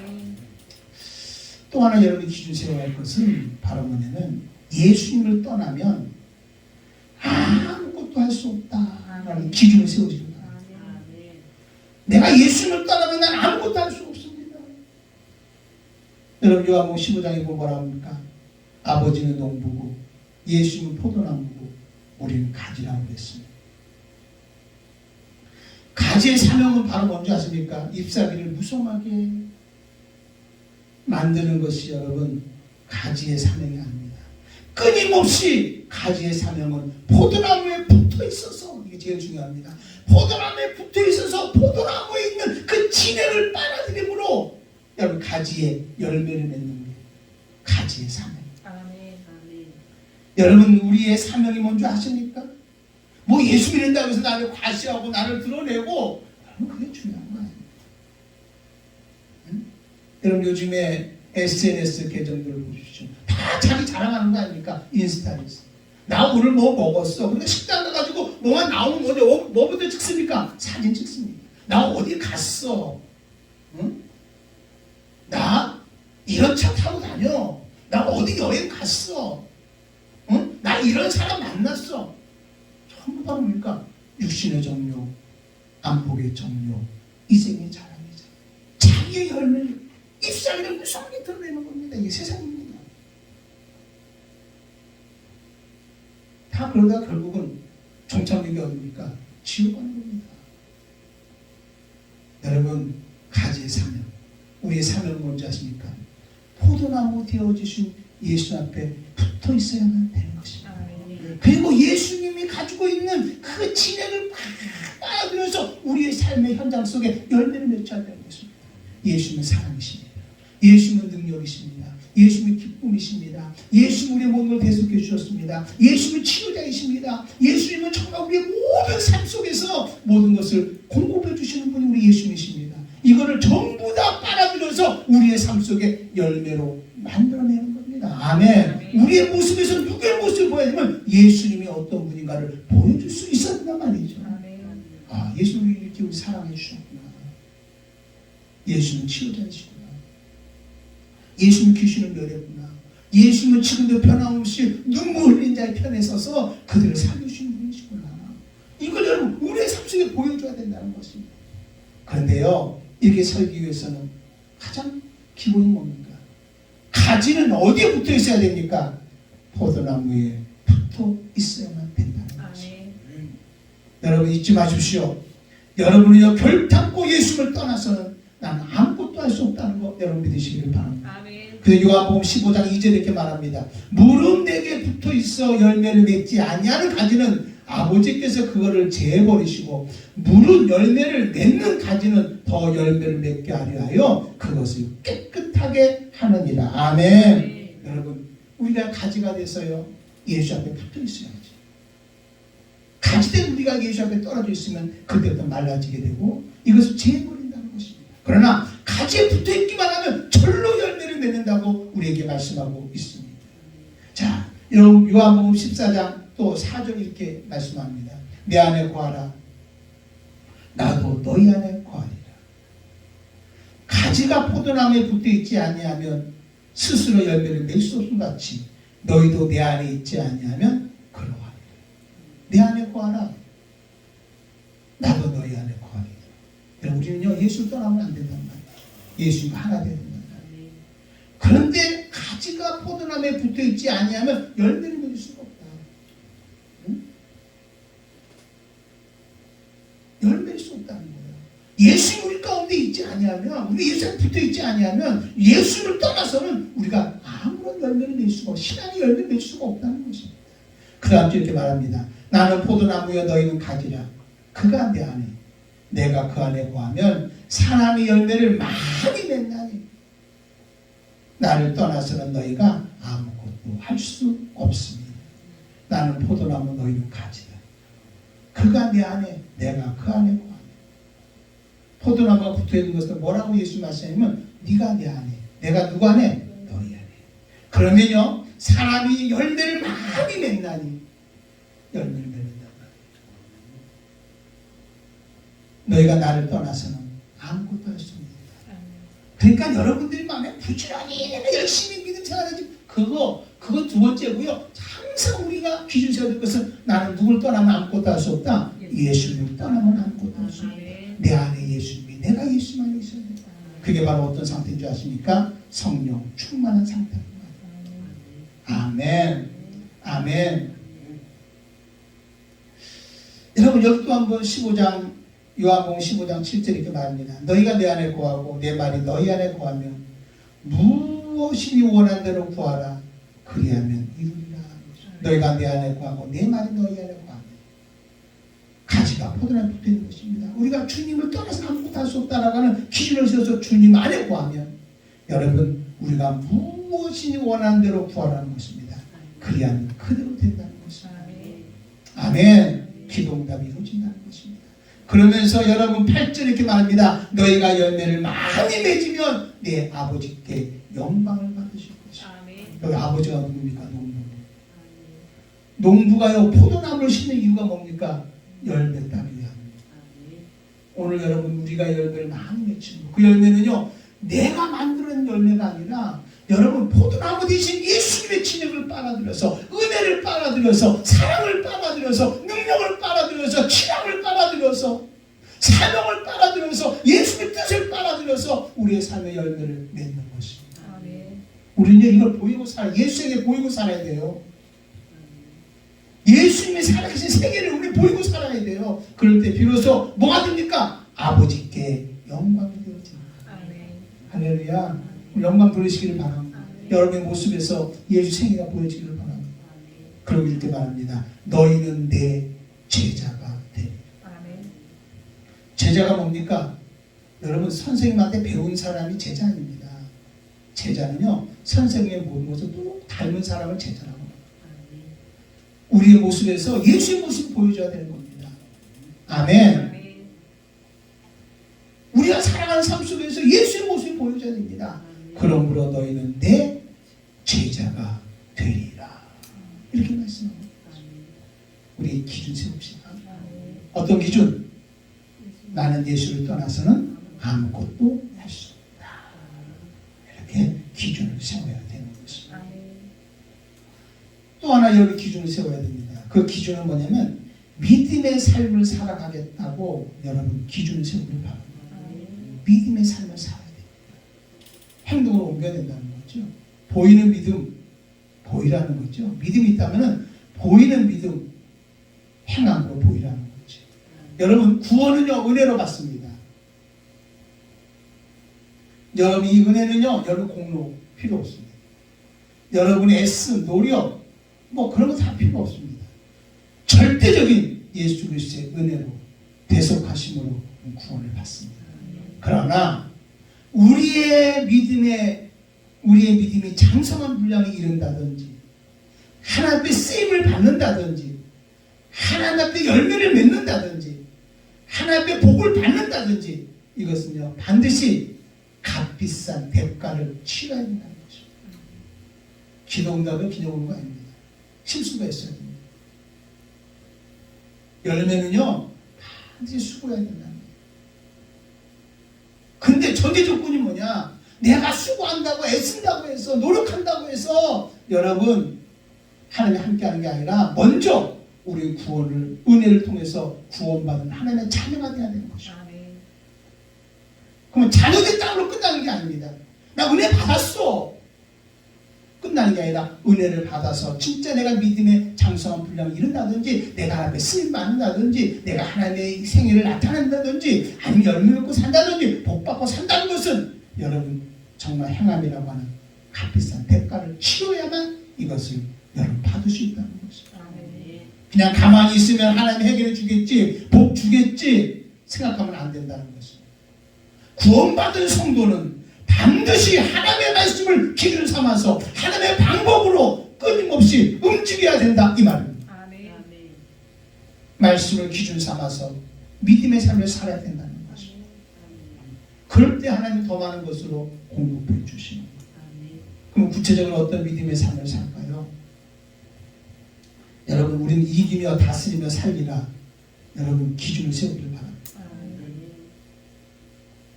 또 하나 여러분이 기준 세워야 할 것은 바로 뭐냐면 예수님을 떠나면 아무것도 할 수 없다라는 기준을 세워주는 거예요. 내가 예수님을 떠나면 난 아무것도 할 수 없습니다. 여러분, 요한복음 15장에 보면 뭐라 합니까? 아버지는 농부고 예수님은 포도나무고 우리는 가지라고 그랬습니다. 가지의 사명은 바로 뭔지 아십니까? 잎사귀를 무성하게 만드는 것이 여러분 가지의 사명이 아닙니다. 끊임없이 가지의 사명은 포도나무에 붙어 있어서, 이게 제일 중요합니다. 포도나무에 붙어 있어서 포도나무에 있는 그 진액을 빨아들임으로 여러분 가지에 열매를 맺는 게 가지의 사명. 여러분, 우리의 사명이 뭔지 아십니까? 뭐 예수 믿는다고 해서 나를 과시하고 나를 드러내고, 여러분 그게 중요한 거 아닙니까? 응? 여러분, 요즘에 SNS 계정들을 보십시오. 다 자기 자랑하는 거 아닙니까? 인스타에서. 나 오늘 뭐 먹었어. 근데 식당 가가지고 뭐만 나오면 뭐부터 찍습니까? 사진 찍습니다. 나 어디 갔어. 응? 나 이런 차 타고 다녀. 나 어디 여행 갔어. 응? 나 이런 사람 만났어. 전부 다 뭡니까? 육신의 정욕, 안목의 정욕, 이생의 자랑이죠. 자기의 열매를, 잎사귀를 무성하게 드러내는 겁니다. 이게 세상입니다. 다 그러다 결국은 종착역이 어딥니까? 지옥 가는 겁니다. 여러분, 가지의 사명, 우리의 사명은 뭔지 아십니까? 포도나무 되어주신 예수 앞에 붙어 있어야만 되는 것입니다. 그리고 예수님이 가지고 있는 그 진액을 빨아들여서 우리의 삶의 현장 속에 열매를 맺혀야 되는 것입니다. 예수님은 사랑이십니다. 예수님은 능력이십니다. 예수님이 기쁨이십니다. 예수님 우리의 모든 걸 대속해 주셨습니다. 예수님은 치료자이십니다. 예수님은 정말 우리의 모든 삶 속에서 모든 것을 공급해 주시는 분이 우리 예수님이십니다. 이거를 전부 다 빨아들여서 우리의 삶 속에 열매로 만들어내는 겁니다. 아멘. 우리의 모습에서 누구의 모습을 보여주면 예수님이 어떤 분인가를 보여줄 수 있어야 된단 말이죠. 아, 예수님이 이렇게 우리 사랑해 주셨구나. 예수님은 치료자이시구나. 예수님은 귀신을 멸했구나. 예수님은 지금도 변함없이 눈물 흘린 자의 편에 서서 그들을 살려주시는 분이시구나. 이걸 여러분 우리의 삶 속에 보여줘야 된다는 것입니다. 그런데요, 이렇게 살기 위해서는 가장 기본이 뭡니까? 가지는 어디에 붙어 있어야 됩니까? 포도나무에 붙어 있어야만 된다는 것입니다. 여러분 잊지 마십시오. 여러분이요 결단코 예수를 떠나서는 나는 아무것도 할 수 없다는 거 여러분 믿으시기를 바랍니다. 그래서 요한복음 15장 2절에 이렇게 말합니다. 무릇 내게 붙어 있어 열매를 맺지 아니하는 가지는 아버지께서 그거를 제해버리시고 무릇 열매를 맺는 가지는 더 열매를 맺게 하려 하여 그것을 깨끗하게 하느니라. 아멘. 여러분 우리가 가지가 돼서요 예수 앞에 붙어 있어야지. 가지된 우리가 예수 앞에 떨어져 있으면 그때부터 말라지게 되고 이것을 제해버린다는 것입니다. 그러나 가지에 붙어있기만 하면 절로 열매를 맺는다고 우리에게 말씀하고 있습니다. 자, 여러분 요한복음 14장 또 4절 이렇게 말씀합니다. 내 안에 거하라 나도 너희 안에 거하리라. 가지가 포도나무에 붙어있지 아니하면 스스로 열매를 맺을 수 없음 같이 너희도 내 안에 있지 아니하면 그러하리라. 내 안에 거하라 나도 너희 안에 거하리라. 여러분 우리는요 예수를 떠나면 안 된단 말이에요. 예수님과 하나 되는 거예요. 그런데 가지가 포도나무에 붙어있지 아니하면 열매를 맺을 수가 없다. 응? 열매일 수 없다는 거예요. 예수님 우리 가운데 있지 아니하면 우리 예수에 붙어있지 아니하면 예수를 떠나서는 우리가 아무런 열매를 낼 수가 없고 신앙의 열매를 낼 수가 없다는 것입니다. 그 다음 주 이렇게 말합니다. 나는 포도나무여 너희는 가지라. 그가 내 안에 내가 그 안에 거하면 사람이 열매를 많이 맺나니 나를 떠나서는 너희가 아무것도 할 수 없습니다. 나는 포도나무 너희는 가지다. 그가 내 안에 내가 그 안에 거하면 포도나무가 붙어있는 것은 뭐라고 예수 말씀하시냐면 네가 내 안에 내가 누구 안에? 너희 안에. 그러면요 사람이 열매를 많이 맺나니 열매를 맺는다. 너희가 나를 떠나서는 아무것도 할 수 없다. 그러니까 여러분들이 마음에 부지런히 열심히 믿음 생활하지 그거 두 번째고요. 항상 우리가 기준 세워야 될 것은 나는 누굴 떠나면 아무것도 할 수 없다. 예수님을 떠나면 아무것도 할 수 없다. 내 안에 예수님이 내가 예수 안에 있어야 된다. 그게 바로 어떤 상태인 줄 아십니까? 성령 충만한 상태입니다. 아멘. 아멘. 여러분 여기 또 한번 15장 요한복음 15장 7절 이렇게 말합니다. 너희가 내 안에 거하고 내 말이 너희 안에 거하면 무엇이니 원한 대로 구하라. 그리하면 이루리라. 너희가 내 안에 거하고 내 말이 너희 안에 거하면 가지가 포도나무에 붙어있는 것입니다. 우리가 주님을 떠나서 아무것도 할 수 없다라고 하는 기준을 세워서 주님 안에 거하면 여러분 우리가 무엇이니 원하는 대로 구하라는 것입니다. 그리하면 그대로 된다는 것입니다. 아멘. 기도응답이 이루어진다는 것입니다. 그러면서 여러분 8절 이렇게 말합니다. 너희가 열매를 많이 맺으면 내 아버지께 영광을 받으실 것이다. 여기 아버지가 누굽니까? 농부가요 포도나무를 심는 이유가 뭡니까? 열매 따기 위함입니다. 오늘 여러분 우리가 열매를 많이 맺히는 그 열매는요 내가 만드는 열매가 아니라 여러분 포도나무 대신 예수님의 진액을 빨아들여서 은혜를 빨아들여서 사랑을 빨아들여서 능력을 빨아들여서 신앙을 빨아들여서 사명을 빨아들여서 예수의 뜻을 빨아들여서 우리의 삶의 열매를 맺는 것입니다. 우리는 이걸 보이고 예수에게 보이고 살아야 돼요. 예수님이 살아계신 세계를 우리 보이고 살아야 돼요. 그럴 때 비로소 뭐가 됩니까? 아버지께 영광이 되어집니다. 할렐루야. 영광 돌리시기를 바랍니다. 여러분의 모습에서 예수 생애가 보여지기를 바랍니다. 그리고 이렇게 말합니다. 너희는 내 제자가 되리라. 제자가 뭡니까? 여러분 선생님한테 배운 사람이 제자 아닙니다. 제자는요 선생님의 모든 것을 또 닮은 사람을 제자라고. 우리의 모습에서 예수의 모습을 보여줘야 되는 겁니다. 아멘. 우리가 살아가는 삶 속에서 예수의 모습을 보여줘야 됩니다. 그러므로 너희는 내 제자가 되리라. 이렇게 말씀합니다. 우리 기준 세웁시다. 어떤 기준? 나는 예수를 떠나서는 아무것도 할 수 없다. 이렇게 기준을 세워야 되는 것입니다. 또 하나 여기 기준을 세워야 됩니다. 그 기준은 뭐냐면 믿음의 삶을 살아가겠다고 여러분 기준을 세우길 바랍니다. 믿음의 삶을 살아야 돼요. 행동으로 옮겨야 된다는 거죠. 보이는 믿음, 보이라는 거죠. 믿음이 있다면 보이는 믿음, 행함으로 보이라는 거죠. 여러분 구원은요 은혜로 받습니다. 여러분 이 은혜는요 여러분 공로 필요 없습니다. 여러분의 애씀, 노력 뭐 그런 거 다 필요 없습니다. 절대적인 예수 그리스도의 은혜로 대속하심으로 구원을 받습니다. 그러나 우리의 믿음이 장성한 분량에 이른다든지 하나님 앞에 쓰임을 받는다든지 하나님 앞에 열매를 맺는다든지 하나님 앞에 복을 받는다든지 이것은요 반드시 값비싼 대가를 치러야 된다는 것입니다. 기도응답은 그냥 오는 거 아닙니다. 실수가 있어야 됩니다. 열매는요 반드시 수고해야 된다는 거예요. 근데 전제 조건이 뭐냐? 내가 수고한다고 애쓴다고 해서 노력한다고 해서 여러분 하나님이 함께하는 게 아니라 먼저 우리 구원을 은혜를 통해서 구원받은 하나님의 자녀가 되어야 되는 것이죠. 그러면 자녀됐다고 끝나는 게 아닙니다. 나 은혜 받았어. 끝나는 게 아니라 은혜를 받아서 진짜 내가 믿음의 장성한 분량을 이룬다든지 내가 하나님의 쓰임 받는다든지 내가 하나님의 생애를 나타낸다든지 아니면 열매 맺고 산다든지 복 받고 산다는 것은 여러분 정말 행함이라고 하는 값비싼 대가를 치러야만 이것을 여러분 받을 수 있다는 것입니다. 그냥 가만히 있으면 하나님 해결해 주겠지 복 주겠지 생각하면 안 된다는 것입니다. 구원받은 성도는 반드시 하나님의 말씀을 기준 삼아서 하나님의 방법으로 끊임없이 움직여야 된다 이 말입니다. 말씀을 기준 삼아서 믿음의 삶을 살아야 된다는 것입니다. 그럴 때 하나님이 더 많은 것으로 공급해 주시는 거예요. 그럼 구체적으로 어떤 믿음의 삶을 살까요? 여러분 우리는 이기며 다스리며 살리라. 여러분 기준을 세우길 바랍니다.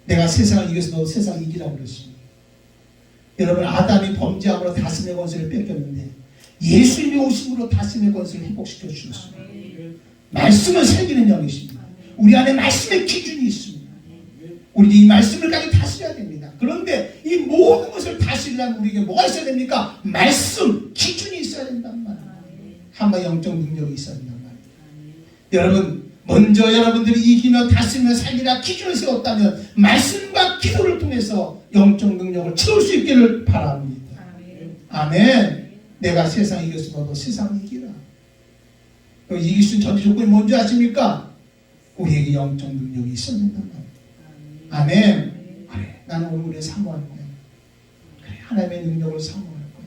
내가 세상을 이겨서 너 세상을 이기라고 그랬습니다. 여러분 아담이 범죄함으로 다스림의 권세를 뺏겼는데 예수님이 오심으로 다스림의 권세를 회복시켜 주셨습니다. 말씀은 살기는 영이십니다. 우리 안에 말씀의 기준이 있습니다. 우리 이 말씀을 가지고 다스려야 됩니다. 그런데 이 모든 것을 다스리려면 우리에게 뭐가 있어야 됩니까? 말씀, 기준이 있어야 된단 말이에요. 한번 영적 능력이 있어야 된단 말이에요. 여러분 먼저 여러분들이 이기며 다스리며 살리라 기준을 세웠다면 말씀과 기도를 통해서 영적 능력을 채울 수 있기를 바랍니다. 아멘. 내가 세상 이겼으면 너도 세상을 이기라. 이길 수 있는 전제 조건이 뭔지 아십니까? 우리에게 영적 능력이 있어야 된단 말이에요. 아멘. 그래 나는 오늘 사모할 거야. 그래 하나님의 능력을 사모할 거야.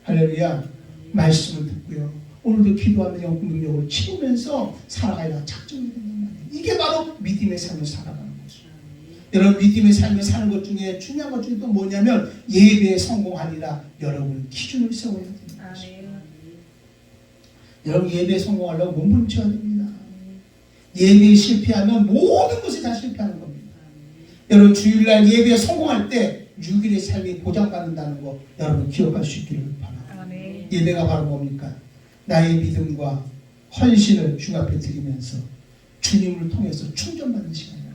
할렐루야. 말씀을 듣고요. 오늘도 기도하는 영적 능력을 채우면서 살아가야 작정이 된단 말이에요. 이게 바로 믿음의 삶을 살아가는 거죠. 여러분 믿음의 삶을 사는 것 중에 중요한 것 중에 또 뭐냐면 예배에 성공하리라. 여러분 기준을 세워야 됩니다. 여러분 예배에 성공하려고 몸부림쳐야 됩니다. 예배에 실패하면 모든 것이 다 실패하는 겁니다. 여러분 주일날 예배에 성공할 때 6일의 삶이 보장받는다는 거 여러분 기억할 수 있기를 바랍니다. 예배가 바로 뭡니까? 나의 믿음과 헌신을 주 앞에 드리면서 주님을 통해서 충전받는 시간입니다.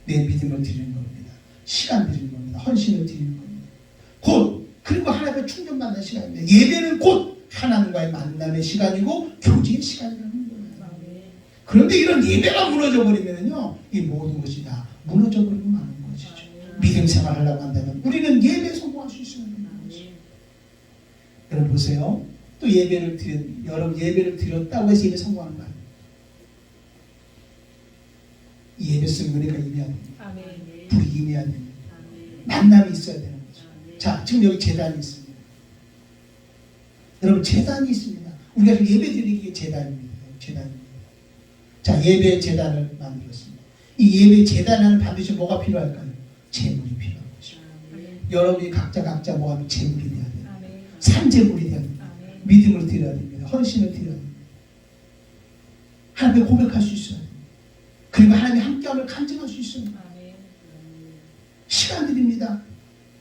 내 믿음을 드리는 겁니다. 시간 드리는 겁니다. 헌신을 드리는 겁니다. 곧 그리고 하나님의 충전받는 시간입니다. 예배는 곧 하나님과의 만남의 시간이고 교제의 시간이라는 거예요. 그런데 이런 예배가 무너져 버리면요 이 모든 것이 다 무너져 버리고 마는 것이죠. 믿음 생활하려고 한다면 우리는 예배에 성공할 수 있어야 되는 것이죠. 여러분 보세요. 또 여러분 예배를 드렸다고 해서 예배 성공하는 거 아니에요. 이 예배 속에 은혜가 임해야 됩니다. 불이 임해야 됩니다. 만남이 있어야 되는 거죠. 자, 지금 여기 제단이 있습니다. 여러분, 제단이 있습니다. 우리가 지금 예배 드리는 게 제단입니다. 제단입니다. 자, 예배 제단을 만들었습니다. 이 예배 제단에는 반드시 뭐가 필요할까요? 제물이 필요한 것입니다. 여러분이 각자 뭐가 제물이 돼야 돼요. 산제물이 돼야 됩니다. 믿음을 드려야 됩니다. 헌신을 드려야 됩니다. 하나님께 고백할 수 있어야 됩니다. 그리고 하나님의 함께함을 간증할 수 있어야 됩니다. 시간 드립니다.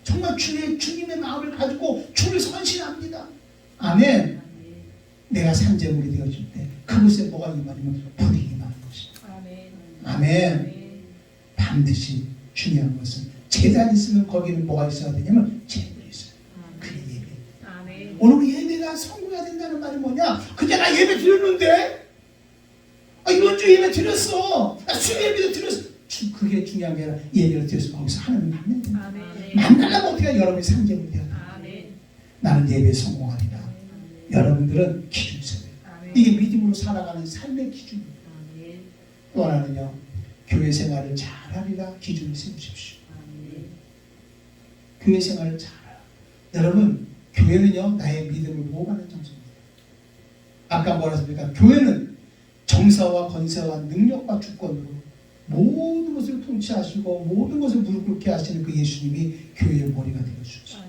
정말 주님의 마음을 가지고 주를 헌신합니다. 아멘. 내가 산제물이 되어질 때 그곳에 뭐가 임하냐면 불이 임하는 것입니다. 아멘. 반드시 중요한 것은 제단이 있으면 거기는 뭐가 있어야 되냐면 제물이 있어요. 그게 예배. 오늘 예배가 성공해야 된다는 말이 뭐냐? 그냥 나 예배 드렸는데 이번 주 예배 드렸어. 나 수요 예배도 드렸어. 그게 중요한 게 아니라 예배를 드려서 거기서 하나님을 만나야 된다. 만나려면 어떻게 해야 여러분이 산제물이 돼야 된다. 나는 예배에 성공하리라. 여러분들은 기준 세워요. 이게 믿음으로 살아가는 삶의 기준입니다. 또 하나는요, 교회 생활을 잘하리라 기준을 세우십시오. 교회 생활을 잘하라. 여러분, 교회는요, 나의 믿음을 보호하는 장소입니다. 아까 뭐라 했습니까? 교회는 정사와 건세와 능력과 주권으로 모든 것을 통치하시고 모든 것을 무릎 꿇게 하시는 그 예수님이 교회의 머리가 되어주셨습니다.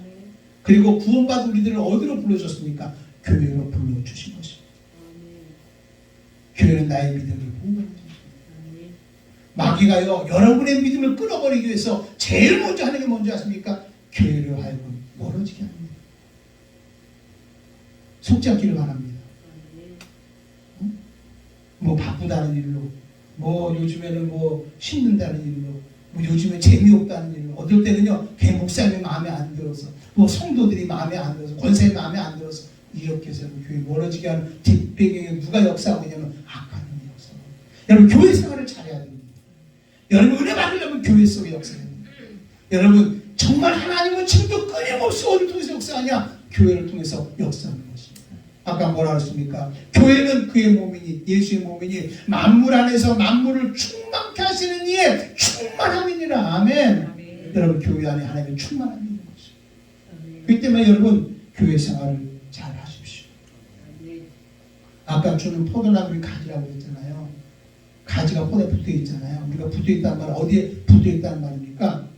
그리고 구원받은 우리들을 어디로 불러줬습니까? 교회로 불러주신 것입니다. 교회는 나의 믿음을 보호하는 것입니다. 마귀가요, 여러분의 믿음을 끊어버리기 위해서 제일 먼저 하는 게 뭔지 아십니까? 교회를 하여금 멀어지게 합니다. 속지 않기를 바랍니다. 뭐 바쁘다는 일로, 뭐 요즘에는 뭐 힘든다는 일로, 뭐 요즘에 재미없다는 일로, 어떨 때는요, 걔 목사님이 마음에 안 들어서, 뭐 성도들이 마음에 안 들어서, 권사님이 마음에 안 들어서, 이렇게 해서 교회 멀어지게 하는 뒷배경에 누가 역사하고 있냐면 악하는 역사하고. 여러분, 교회 생활을 잘해야 됩니다. 여러분, 은혜 받으려면 교회 속에 역사해야 됩니다. 여러분, 정말 하나님은 지금도 끊임없이 어디를 통해서 역사하냐? 교회를 통해서 역사하는 것입니다. 아까 뭐라 그랬습니까? 교회는 그의 몸이니, 예수의 몸이니, 만물 안에서 만물을 충만케 하시는 이의 충만함이니라. 아멘. 여러분, 교회 안에 하나님의 충만함이 있는 것입니다. 그렇기 때문에 여러분, 교회 생활을 잘 하십시오. 아까 주는 포도나무를 가지라고 했잖아요. 가지가 포도에 붙어 있잖아요. 우리가 붙어 있다는 말은 어디에 붙어 있다는 말입니까?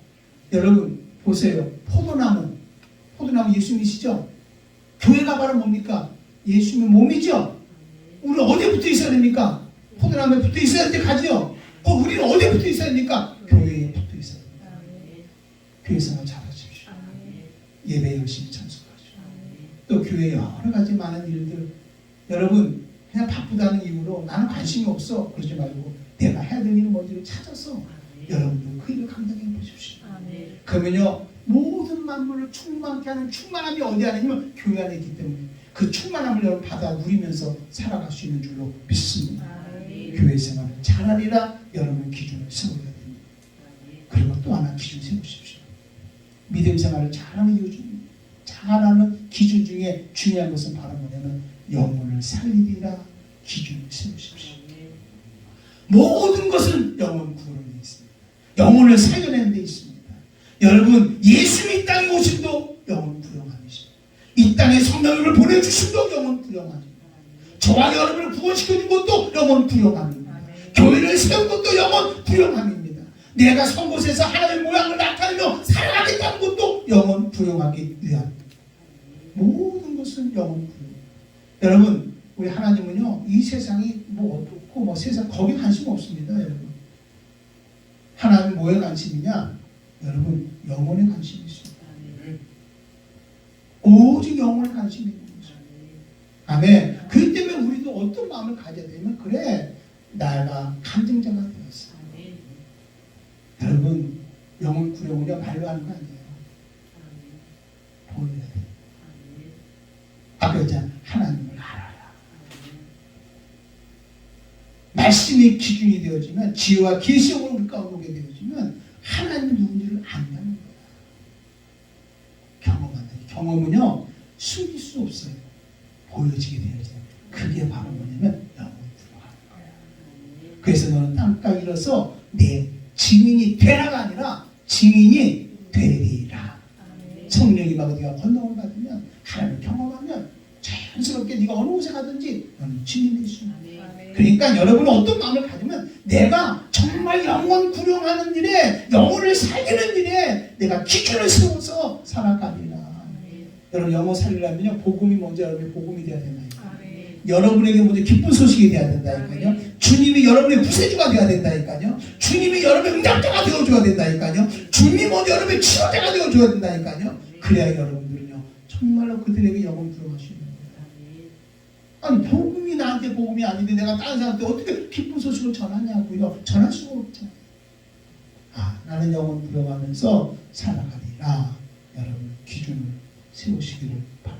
여러분, 보세요. 포도나무 예수님이시죠? 교회가 바로 뭡니까? 예수님의 몸이죠? 우리는 어디에 붙어 있어야 됩니까? 포도나무에 붙어 있어야 할 때 가지요? 우리는 어디에 붙어 있어야 됩니까? 교회에 붙어 있어야 됩니다. 교회 생활 잘 하십시오. 예배 열심히 참석하십시오. 또 교회 여러 가지 많은 일들, 여러분 그냥 바쁘다는 이유로 나는 관심이 없어 그러지 말고 내가 해야 될 일은 뭔지를 찾아서 여러분들 그 일을 감당해 보십시오. 그러면요, 모든 만물을 충만케 하는 충만함이 어디 안에 있냐면 교회 안에 있기 때문에 그 충만함을 여러분 받아 누리면서 살아갈 수 있는 줄로 믿습니다. 교회 생활을 잘하리라 여러분 기준을 세워야 됩니다. 그리고 또 하나 기준 세우십시오. 믿음 생활을 잘하는 이유 중, 잘하는 기준 중에 중요한 것은 바로 뭐냐면 영혼을 살리리라 기준을 세우십시오. 모든 것은 영혼 구원에 있습니다. 영혼을 살려내는 데 있습니다. 여러분, 예수님이 이 땅에 오심도 영혼 구원함이십니다. 이 땅에 성령님을 보내주심도 영혼 구원함입니다. 저와 여러분을 구원시켜준 것도 영혼 구원함입니다. 교회를 세운 것도 영혼 구원함입니다. 내가 선 곳에서 하나님의 모양을 나타내며 살아가겠다는 것도 영혼 구원하기 위함입니다. 모든 것은 영혼 구원. 여러분, 우리 하나님은요, 이 세상이 뭐 어떻고 뭐 세상 거기 관심 없습니다. 여러분, 하나님 뭐에 관심이냐? 여러분, 영혼에 관심이 있습니다. 오직 영혼에 관심이 있는 거죠. 아멘. 그렇기 때문에 우리도 어떤 마음을 가져야 되면, 그래, 내가 간증자가 되었어. 여러분, 영혼 구령은요 말로 하는 거 아니에요. 보여야 돼. 아까 했잖아, 하나님을 알아라. 말씀이 기준이 되어지면, 지혜와 계시형으로 우리 가운데 오게 되어지면 하나님이 누군지를 안다는 거야. 경험한다. 경험은요 숨길 수 없어요. 보여지게 되어져요. 그게 바로 뭐냐면 영혼 들어가는 거야. 그래서 너는 땅가 일어서 내 증인이 되라가 아니라 증인이 되리라. 성령이 하나님을 경험하면 자연스럽게 네가 어느 곳에 가든지 너는 주님의 수. 아멘. 그러니까 여러분은 어떤 마음을 가지면 내가 정말 영혼 구령하는 일에 영혼을 살리는 일에 내가 기준을 세워서 살아가리라. 아멘. 여러분 영혼 살리려면요 복음이 먼저 여러분의 복음이 돼야 된다. 아멘. 여러분에게 먼저 기쁜 소식이 돼야 된다니까요. 주님이 여러분의 구세주가 돼야 된다니까요. 주님이 여러분의 응답자가 되어줘야 된다니까요. 주님이 먼저 여러분의 치료자가 되어줘야 된다니까요. 그래야 여러분들은요 정말로 그들에게 영혼 구령하시는 거예요. 아니 복음이 나한테 복음이 아닌데 내가 다른 사람한테 어떻게 기쁜 소식을 전하냐고요. 전할 수가 없잖아요. 나는 영혼 구령하면서 살아가리라. 여러분 기준을 세우시기를 바랍니다.